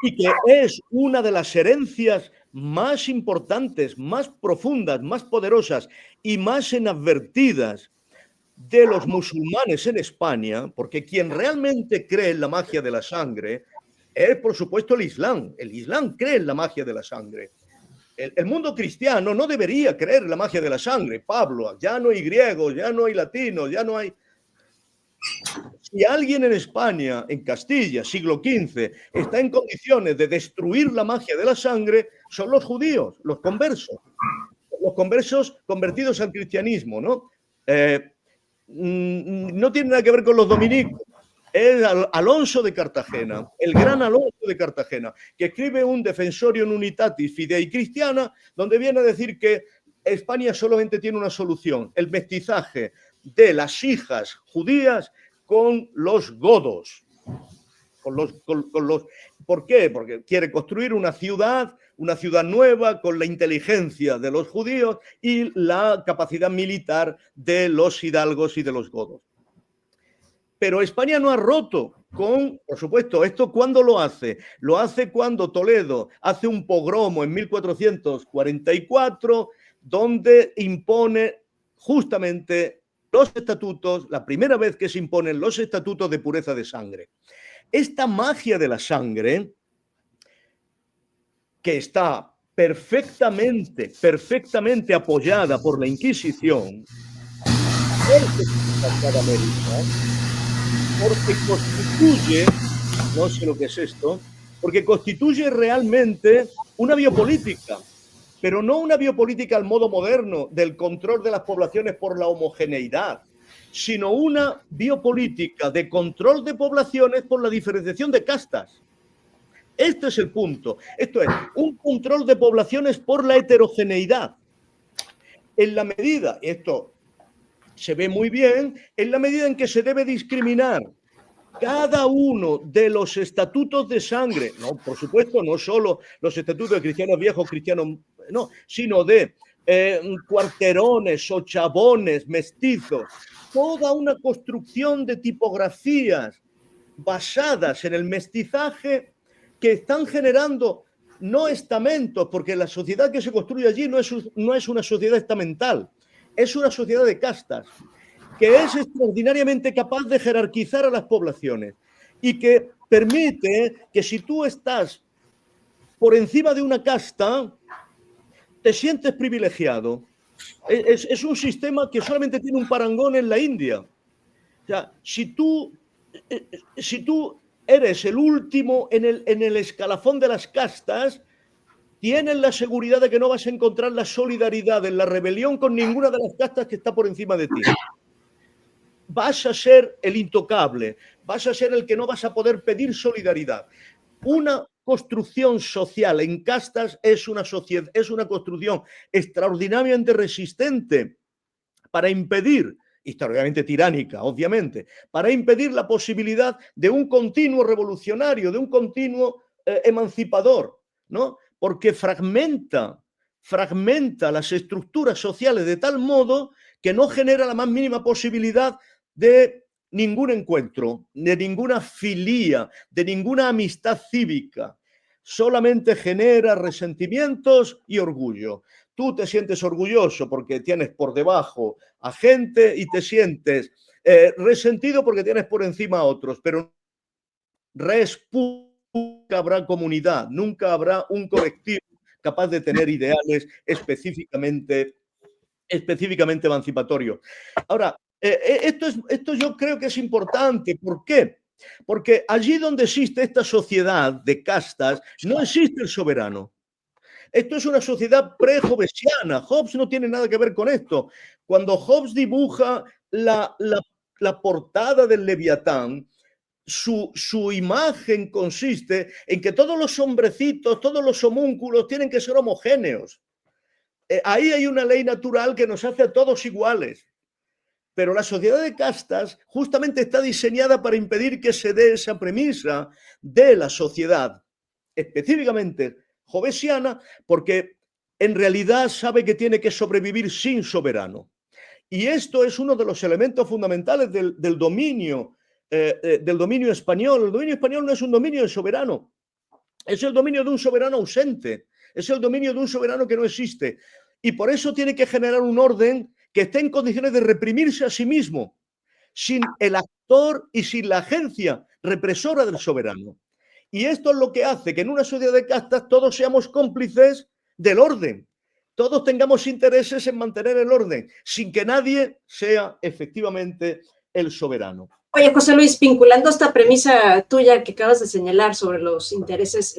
y que es una de las herencias más importantes, más profundas, más poderosas y más inadvertidas de los musulmanes en España, porque quien realmente cree en la magia de la sangre es, por supuesto, el Islam. El Islam cree en la magia de la sangre. El mundo cristiano no debería creer en la magia de la sangre. Pablo, ya no hay griegos, ya no hay latinos, ya no hay... Si alguien en España, en Castilla, siglo XV, está en condiciones de destruir la magia de la sangre, son los judíos, los conversos convertidos al cristianismo, ¿no? No tiene nada que ver con los dominicos. Es Alonso de Cartagena, el gran Alonso de Cartagena, que escribe un Defensorium Unitatis Fidei Cristiana, donde viene a decir que España solamente tiene una solución, el mestizaje de las hijas judías con los godos. ¿Por qué? Porque quiere construir una ciudad nueva con la inteligencia de los judíos y la capacidad militar de los hidalgos y de los godos. Pero España no ha roto con, por supuesto, ¿esto cuándo lo hace? Lo hace cuando Toledo hace un pogromo en 1444, donde impone justamente los estatutos, la primera vez que se imponen los estatutos de pureza de sangre. Esta magia de la sangre, que está perfectamente apoyada por la Inquisición, porque constituye, no sé lo que es esto, porque constituye realmente una biopolítica, pero no una biopolítica al modo moderno del control de las poblaciones por la homogeneidad, sino una biopolítica de control de poblaciones por la diferenciación de castas. Este es el punto. Esto es un control de poblaciones por la heterogeneidad. En la medida, esto se ve muy bien, en la medida en que se debe discriminar cada uno de los estatutos de sangre, no, por supuesto, no solo los estatutos de cristianos viejos, cristianos, no, sino de cuarterones, ochavones, mestizos, toda una construcción de tipografías basadas en el mestizaje que están generando no estamentos, porque la sociedad que se construye allí no es una sociedad estamental, es una sociedad de castas, que es extraordinariamente capaz de jerarquizar a las poblaciones y que permite que si tú estás por encima de una casta, te sientes privilegiado. Es un sistema que solamente tiene un parangón en la India. O sea, si tú eres el último en el escalafón de las castas, tienes la seguridad de que no vas a encontrar la solidaridad en la rebelión con ninguna de las castas que está por encima de ti. Vas a ser el intocable, vas a ser el que no vas a poder pedir solidaridad. Una construcción social en castas es una construcción extraordinariamente resistente para impedir, extraordinariamente tiránica, obviamente, para impedir la posibilidad de un continuo revolucionario, de un continuo emancipador, ¿no? Porque fragmenta las estructuras sociales de tal modo que no genera la más mínima posibilidad de ningún encuentro, de ninguna filía, de ninguna amistad cívica. Solamente genera resentimientos y orgullo. Tú te sientes orgulloso porque tienes por debajo a gente y te sientes resentido porque tienes por encima a otros, pero nunca habrá comunidad, nunca habrá un colectivo capaz de tener ideales específicamente emancipatorios. Ahora, esto yo creo que es importante. ¿Por qué? Porque allí donde existe esta sociedad de castas, no existe el soberano. Esto es una sociedad pre-hobbesiana. Hobbes no tiene nada que ver con esto. Cuando Hobbes dibuja la portada del Leviatán, su imagen consiste en que todos los hombrecitos, todos los homúnculos tienen que ser homogéneos. Ahí hay una ley natural que nos hace a todos iguales. Pero la sociedad de castas justamente está diseñada para impedir que se dé esa premisa de la sociedad, específicamente hobbesiana, porque en realidad sabe que tiene que sobrevivir sin soberano. Y esto es uno de los elementos fundamentales del dominio español. El dominio español no es un dominio de soberano, es el dominio de un soberano ausente, es el dominio de un soberano que no existe. Y por eso tiene que generar un orden que esté en condiciones de reprimirse a sí mismo, sin el actor y sin la agencia represora del soberano. Y esto es lo que hace que en una sociedad de castas todos seamos cómplices del orden. Todos tengamos intereses en mantener el orden, sin que nadie sea efectivamente el soberano. Oye, José Luis, vinculando esta premisa tuya que acabas de señalar sobre los intereses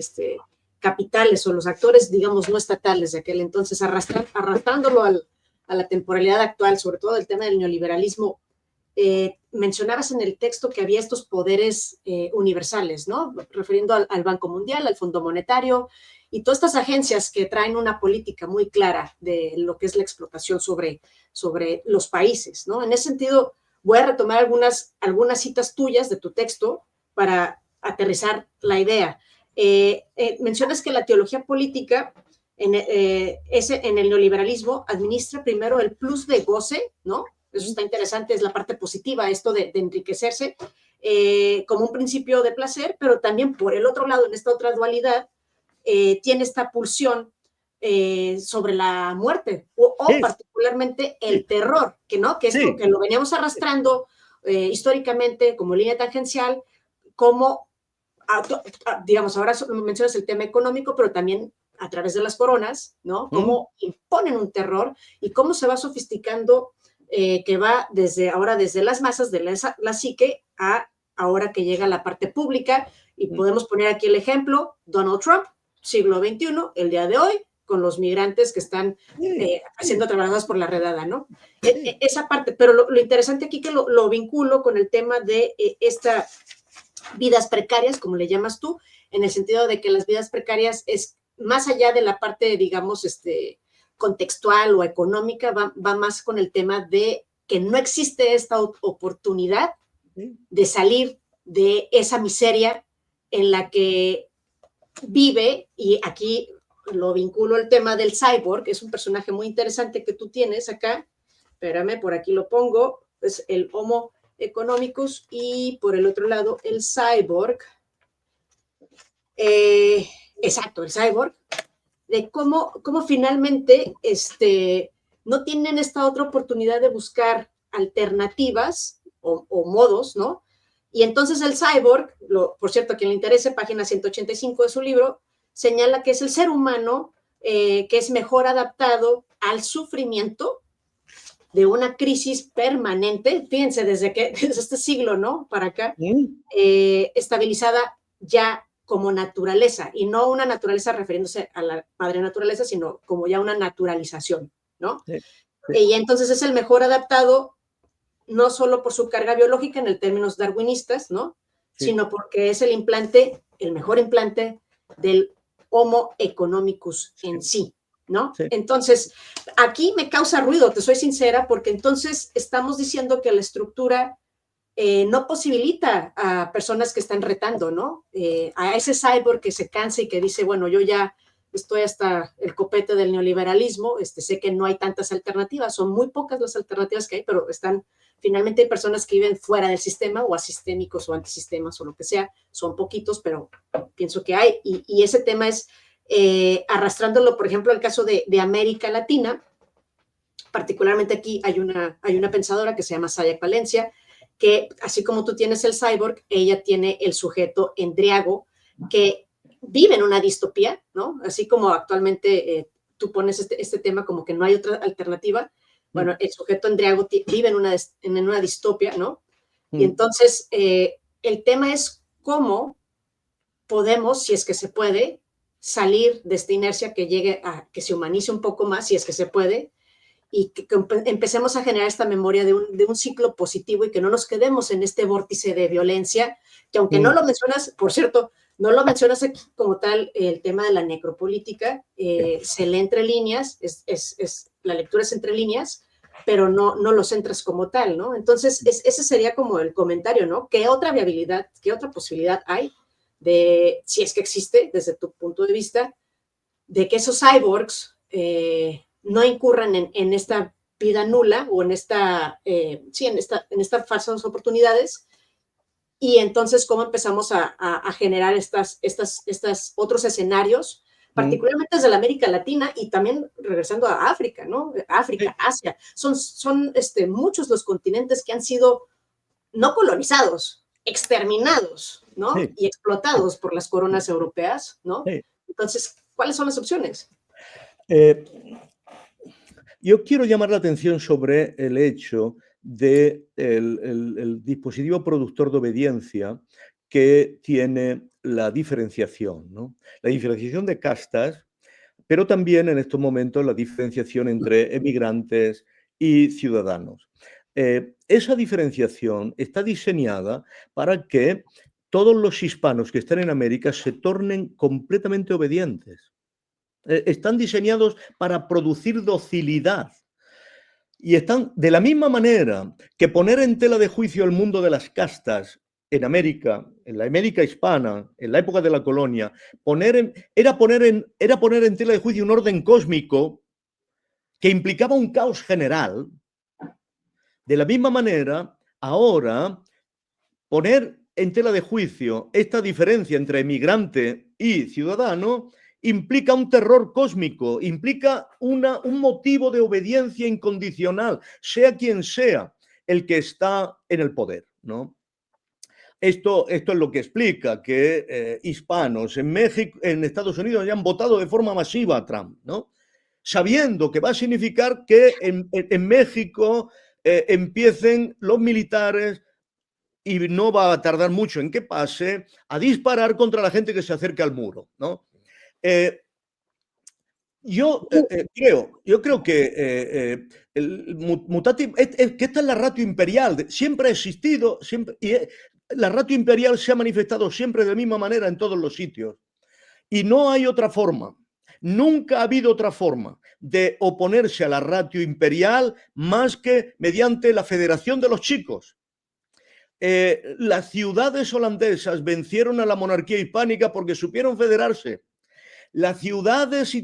capitales o los actores, digamos, no estatales de aquel entonces, arrastrándolo a la temporalidad actual, sobre todo el tema del neoliberalismo, mencionabas en el texto que había estos poderes universales, ¿no? Refiriendo al Banco Mundial, al Fondo Monetario y todas estas agencias que traen una política muy clara de lo que es la explotación sobre los países, ¿no? En ese sentido, voy a retomar algunas citas tuyas de tu texto para aterrizar la idea. Mencionas que la teología política en el neoliberalismo administra primero el plus de goce, ¿no? Eso está interesante, es la parte positiva, esto de enriquecerse como un principio de placer, pero también por el otro lado, en esta otra dualidad, tiene esta pulsión sobre la muerte o particularmente el terror, que es lo que lo veníamos arrastrando históricamente como línea tangencial, como, digamos, ahora mencionas el tema económico, pero también a través de las coronas, ¿no? Cómo imponen un terror y cómo se va sofisticando, que va desde las masas de la psique a ahora que llega la parte pública, y podemos poner aquí el ejemplo, Donald Trump, siglo XXI, el día de hoy, con los migrantes que están siendo trabajados por la redada, ¿no? Esa parte, pero lo interesante aquí que lo vinculo con el tema de estas vidas precarias, como le llamas tú, en el sentido de que las vidas precarias es más allá de la parte, digamos, contextual o económica, va más con el tema de que no existe esta oportunidad de salir de esa miseria en la que vive, y aquí lo vinculo al tema del cyborg, que es un personaje muy interesante que tú tienes acá. Espérame, por aquí lo pongo, es el Homo economicus y por el otro lado el cyborg. Exacto, el cyborg, de cómo finalmente no tienen esta otra oportunidad de buscar alternativas o modos, ¿no? Y entonces el cyborg, por cierto, a quien le interese, página 185 de su libro, señala que es el ser humano que es mejor adaptado al sufrimiento de una crisis permanente, fíjense, desde este siglo, ¿no? Para acá, estabilizada ya como naturaleza, y no una naturaleza refiriéndose a la madre naturaleza, sino como ya una naturalización, ¿no? Sí. Y entonces es el mejor adaptado, no solo por su carga biológica en el términos darwinistas, ¿no? Sí. Sino porque es el mejor implante del Homo economicus en sí, ¿no? Sí. Entonces, aquí me causa ruido, te soy sincera, porque entonces estamos diciendo que la estructura no posibilita a personas que están retando, ¿no? A ese cyborg que se cansa y que dice, bueno, yo ya estoy hasta el copete del neoliberalismo, sé que no hay tantas alternativas, son muy pocas las alternativas que hay, pero finalmente hay personas que viven fuera del sistema, o asistémicos o antisistemas o lo que sea, son poquitos, pero pienso que hay, y ese tema es arrastrándolo, por ejemplo, el caso de América Latina. Particularmente aquí hay una pensadora que se llama Saya Palencia, que así como tú tienes el cyborg, ella tiene el sujeto endriago, que vive en una distopía, ¿no? Así como actualmente tú pones este tema como que no hay otra alternativa. Bueno, el sujeto endriago vive en una distopia, ¿no? Y entonces el tema es cómo podemos, si es que se puede, salir de esta inercia, que llegue a que se humanice un poco más, si es que se puede, y que empecemos a generar esta memoria de un ciclo positivo, y que no nos quedemos en este vórtice de violencia, que aunque no lo mencionas, por cierto, no lo mencionas aquí como tal, el tema de la necropolítica, se lee entre líneas, la lectura es entre líneas, pero no lo centras como tal, ¿no? Entonces, ese sería como el comentario, ¿no? ¿Qué otra viabilidad, qué otra posibilidad hay de, si es que existe, desde tu punto de vista, de que esos cyborgs no incurran en esta vida nula, o en estas falsas oportunidades? Y entonces, ¿cómo empezamos a generar estos otros escenarios, particularmente desde la América Latina, y también regresando a África, ¿no? África, Asia, son muchos los continentes que han sido no colonizados, exterminados, ¿no? Sí. Y explotados por las coronas europeas, ¿no? Sí. Entonces, ¿cuáles son las opciones? Yo quiero llamar la atención sobre el hecho del el dispositivo productor de obediencia que tiene la diferenciación, ¿no? La diferenciación de castas, pero también en estos momentos la diferenciación entre emigrantes y ciudadanos. Esa diferenciación está diseñada para que todos los hispanos que están en América se tornen completamente obedientes. Están diseñados para producir docilidad. Y están de la misma manera que poner en tela de juicio el mundo de las castas en América, en la América hispana, en la época de la colonia, era poner en tela de juicio un orden cósmico que implicaba un caos general. De la misma manera, ahora, poner en tela de juicio esta diferencia entre emigrante y ciudadano implica un terror cósmico, implica un motivo de obediencia incondicional, sea quien sea el que está en el poder, ¿no? Esto es lo que explica que hispanos en México, en Estados Unidos, hayan votado de forma masiva a Trump, ¿no? Sabiendo que va a significar que en México empiecen los militares, y no va a tardar mucho en que pase, a disparar contra la gente que se acerca al muro, ¿no? Yo creo que el mutatis, que esta es la ratio imperial, siempre ha existido, siempre, y la ratio imperial se ha manifestado siempre de la misma manera en todos los sitios. Y no hay otra forma, nunca ha habido otra forma de oponerse a la ratio imperial más que mediante la federación de los chicos. Las ciudades holandesas vencieron a la monarquía hispánica porque supieron federarse. Las ciudades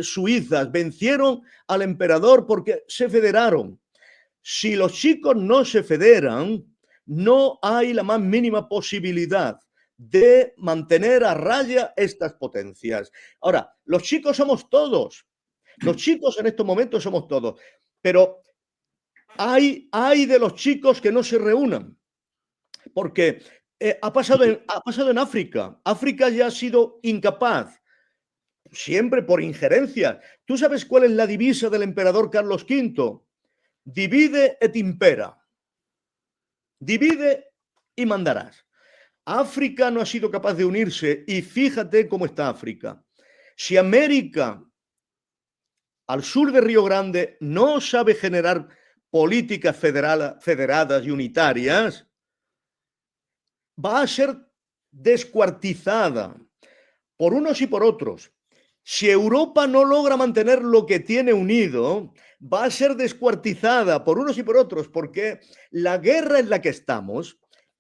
suizas vencieron al emperador porque se federaron. Si los chicos no se federan, no hay la más mínima posibilidad de mantener a raya estas potencias. Ahora, los chicos somos todos. Los chicos en estos momentos somos todos. Pero hay de los chicos que no se reúnan. Porque ha pasado en África. África ya ha sido incapaz, siempre por injerencia. ¿Tú sabes cuál es la divisa del emperador Carlos V? Divide et impera. Divide y mandarás. África no ha sido capaz de unirse, y fíjate cómo está África. Si América, al sur de Río Grande, no sabe generar políticas federadas y unitarias, va a ser descuartizada por unos y por otros. Si Europa no logra mantener lo que tiene unido, va a ser descuartizada por unos y por otros, porque la guerra en la que estamos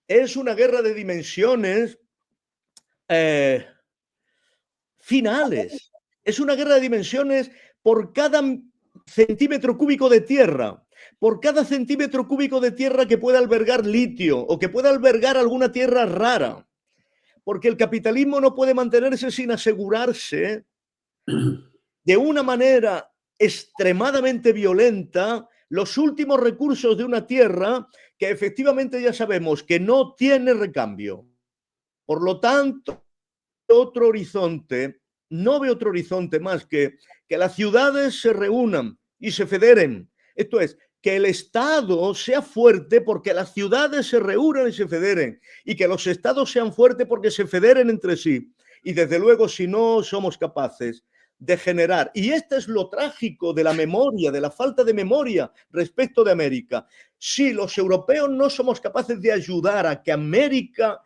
es una guerra de dimensiones finales. Es una guerra de dimensiones por cada centímetro cúbico de tierra. Por cada centímetro cúbico de tierra que pueda albergar litio o que pueda albergar alguna tierra rara. Porque el capitalismo no puede mantenerse sin asegurarse de una manera extremadamente violenta los últimos recursos de una tierra que efectivamente ya sabemos que no tiene recambio. Por lo tanto, otro horizonte, no veo otro horizonte más que las ciudades se reúnan y se federen. Esto es, que el Estado sea fuerte porque las ciudades se reúnan y se federen, y que los estados sean fuertes porque se federen entre sí. Y desde luego, si no somos capaces de generar, y esto es lo trágico de la memoria, de la falta de memoria respecto de América, si los europeos no somos capaces de ayudar a que América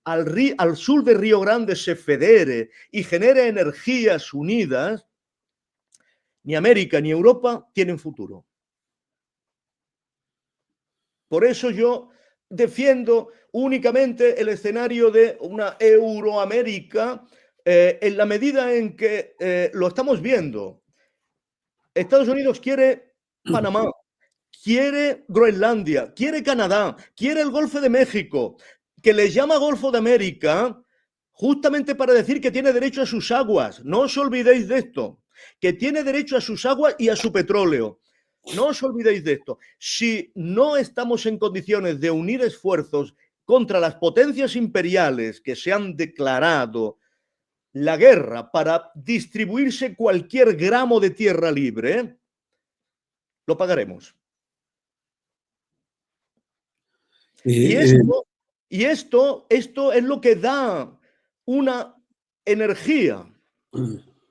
al sur de Río Grande se federe y genere energías unidas, ni América ni Europa tienen futuro. Por eso yo defiendo únicamente el escenario de una Euroamérica en la medida en que lo estamos viendo. Estados Unidos quiere Panamá, quiere Groenlandia, quiere Canadá, quiere el Golfo de México, que le llama Golfo de América justamente para decir que tiene derecho a sus aguas. No os olvidéis de esto, que tiene derecho a sus aguas y a su petróleo. No os olvidéis de esto. Si no estamos en condiciones de unir esfuerzos contra las potencias imperiales que se han declarado la guerra para distribuirse cualquier gramo de tierra libre, lo pagaremos. Y esto es lo que da una energía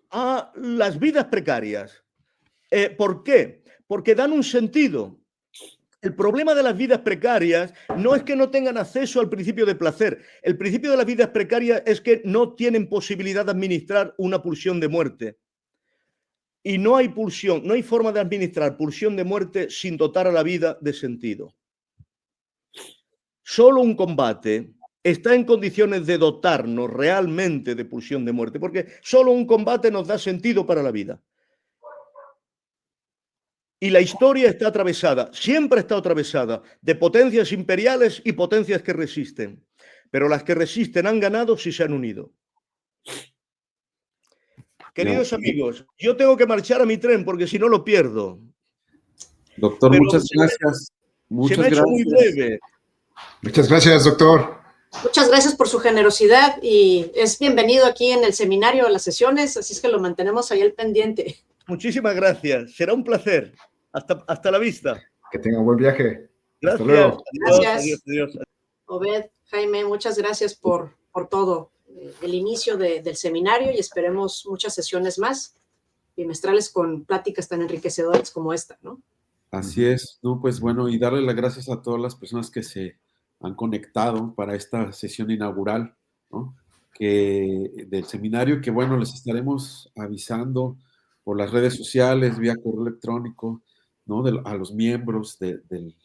a las vidas precarias. ¿Por qué? Porque dan un sentido. El problema de las vidas precarias no es que no tengan acceso al principio de placer. El principio de las vidas precarias es que no tienen posibilidad de administrar una pulsión de muerte. Y no hay pulsión, no hay forma de administrar pulsión de muerte sin dotar a la vida de sentido. Solo un combate está en condiciones de dotarnos realmente de pulsión de muerte, porque solo un combate nos da sentido para la vida. Y la historia está atravesada, siempre está atravesada, de potencias imperiales y potencias que resisten. Pero las que resisten han ganado si se han unido. Queridos amigos, yo tengo que marchar a mi tren porque si no lo pierdo. Doctor, Pero muchas gracias. Se me ha hecho muy breve. Muchas gracias, doctor. Muchas gracias por su generosidad y es bienvenido aquí en el seminario a las sesiones, así es que lo mantenemos ahí al pendiente. Muchísimas gracias, será un placer. Hasta la vista. Que tenga un buen viaje. Gracias. Hasta luego. Gracias. Adiós. Obed, Jaime, muchas gracias por todo. El inicio del seminario y esperemos muchas sesiones más bimestrales con pláticas tan enriquecedoras como esta, ¿no? Así es, ¿no? Pues bueno, y darle las gracias a todas las personas que se han conectado para esta sesión inaugural, ¿no? Del seminario, que bueno, les estaremos avisando por las redes sociales, vía correo electrónico, ¿no? A los miembros del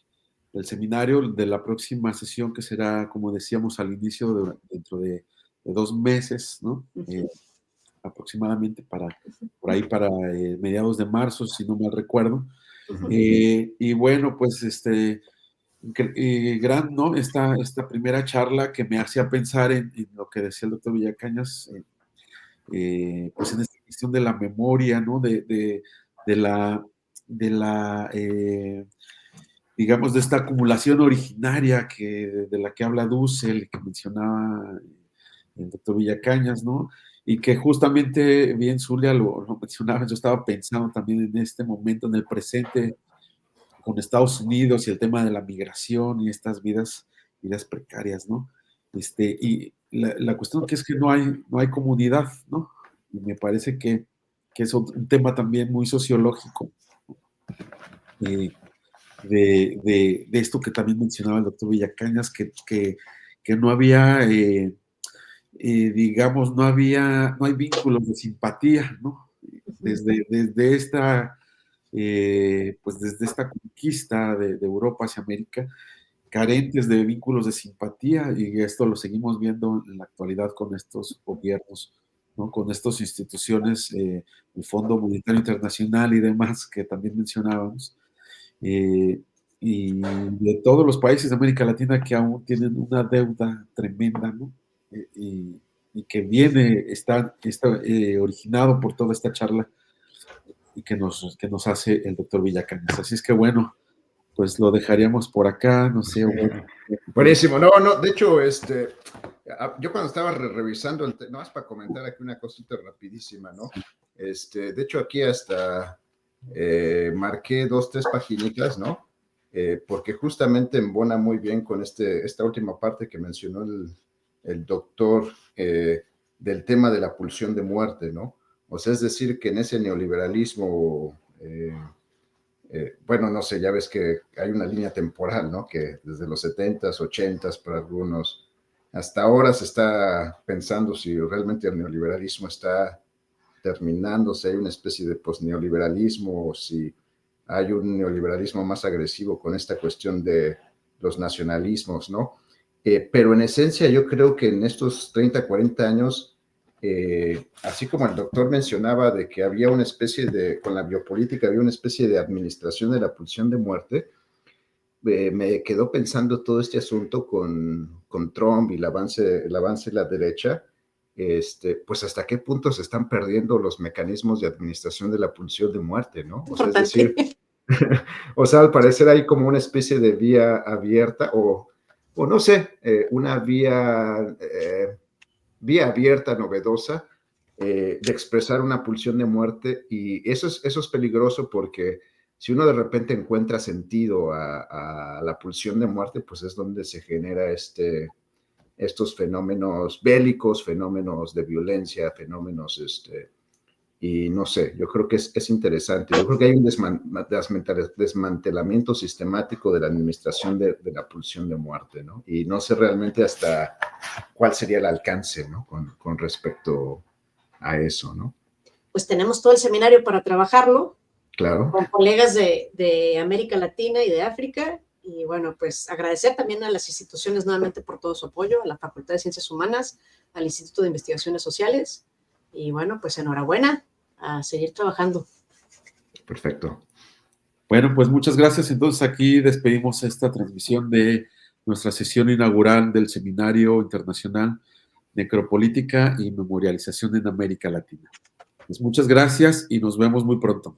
seminario, de la próxima sesión que será, como decíamos al inicio, dentro de 2 meses, ¿no? Aproximadamente por ahí para mediados de marzo, si no mal recuerdo. Y bueno, pues ¿no? Esta primera charla que me hacía pensar en lo que decía el doctor Villacañas, pues en esta cuestión de la memoria, ¿no? De la digamos, de esta acumulación originaria de la que habla Dussel, que mencionaba el doctor Villacañas, ¿no? Y que justamente, bien Zulia lo mencionaba, yo estaba pensando también en este momento, en el presente, con Estados Unidos y el tema de la migración y estas vidas precarias, ¿no? Y la cuestión que es que no hay comunidad, ¿no? Y me parece que es un tema también muy sociológico, de esto que también mencionaba el doctor Villacañas, que no había, digamos, no hay vínculos de simpatía, ¿no? Desde esta, pues desde esta conquista de Europa hacia América, carentes de vínculos de simpatía, y esto lo seguimos viendo en la actualidad con estos gobiernos ¿no? Con estas instituciones, el Fondo Monetario Internacional y demás que también mencionábamos, y de todos los países de América Latina que aún tienen una deuda tremenda, ¿no? Y que está originado por toda esta charla y que nos hace el doctor Villacañas. Así es que bueno, pues lo dejaríamos por acá, no sé. Bueno, buenísimo, no, de hecho, yo cuando estaba revisando el no más para comentar aquí una cosita rapidísima, ¿no? De hecho, aquí hasta marqué 2, 3 paginitas, ¿no? Porque justamente embona muy bien con esta última parte que mencionó el doctor del tema de la pulsión de muerte, ¿no? O sea, es decir, que en ese neoliberalismo, bueno, no sé, ya ves que hay una línea temporal, ¿no? Que desde los 70s, 80s para algunos, hasta ahora se está pensando si realmente el neoliberalismo está terminando, si hay una especie de posneoliberalismo o si hay un neoliberalismo más agresivo con esta cuestión de los nacionalismos, ¿no? Pero en esencia yo creo que en estos 30, 40 años, así como el doctor mencionaba de que había una especie de, con la biopolítica había una especie de administración de la pulsión de muerte, me quedó pensando todo este asunto con Trump y el avance de la derecha, pues hasta qué punto se están perdiendo los mecanismos de administración de la pulsión de muerte, ¿no? O sea, es decir, o sea, al parecer hay como una especie de vía abierta o no sé, una vía abierta, novedosa, de expresar una pulsión de muerte, y eso es peligroso porque si uno de repente encuentra sentido a la pulsión de muerte, pues es donde se genera estos fenómenos bélicos, fenómenos de violencia, fenómenos, y no sé, yo creo que es interesante. Yo creo que hay un desmantelamiento sistemático de la administración de la pulsión de muerte, ¿no? Y no sé realmente hasta cuál sería el alcance, ¿no? Con respecto a eso, ¿no? Pues tenemos todo el seminario para trabajarlo. Claro. Con colegas de América Latina y de África. Y bueno, pues agradecer también a las instituciones nuevamente por todo su apoyo, a la Facultad de Ciencias Humanas, al Instituto de Investigaciones Sociales. Y bueno, pues enhorabuena, a seguir trabajando. Perfecto. Bueno, pues muchas gracias. Entonces aquí despedimos esta transmisión de nuestra sesión inaugural del Seminario Internacional Necropolítica y Memorialización en América Latina. Pues muchas gracias y nos vemos muy pronto.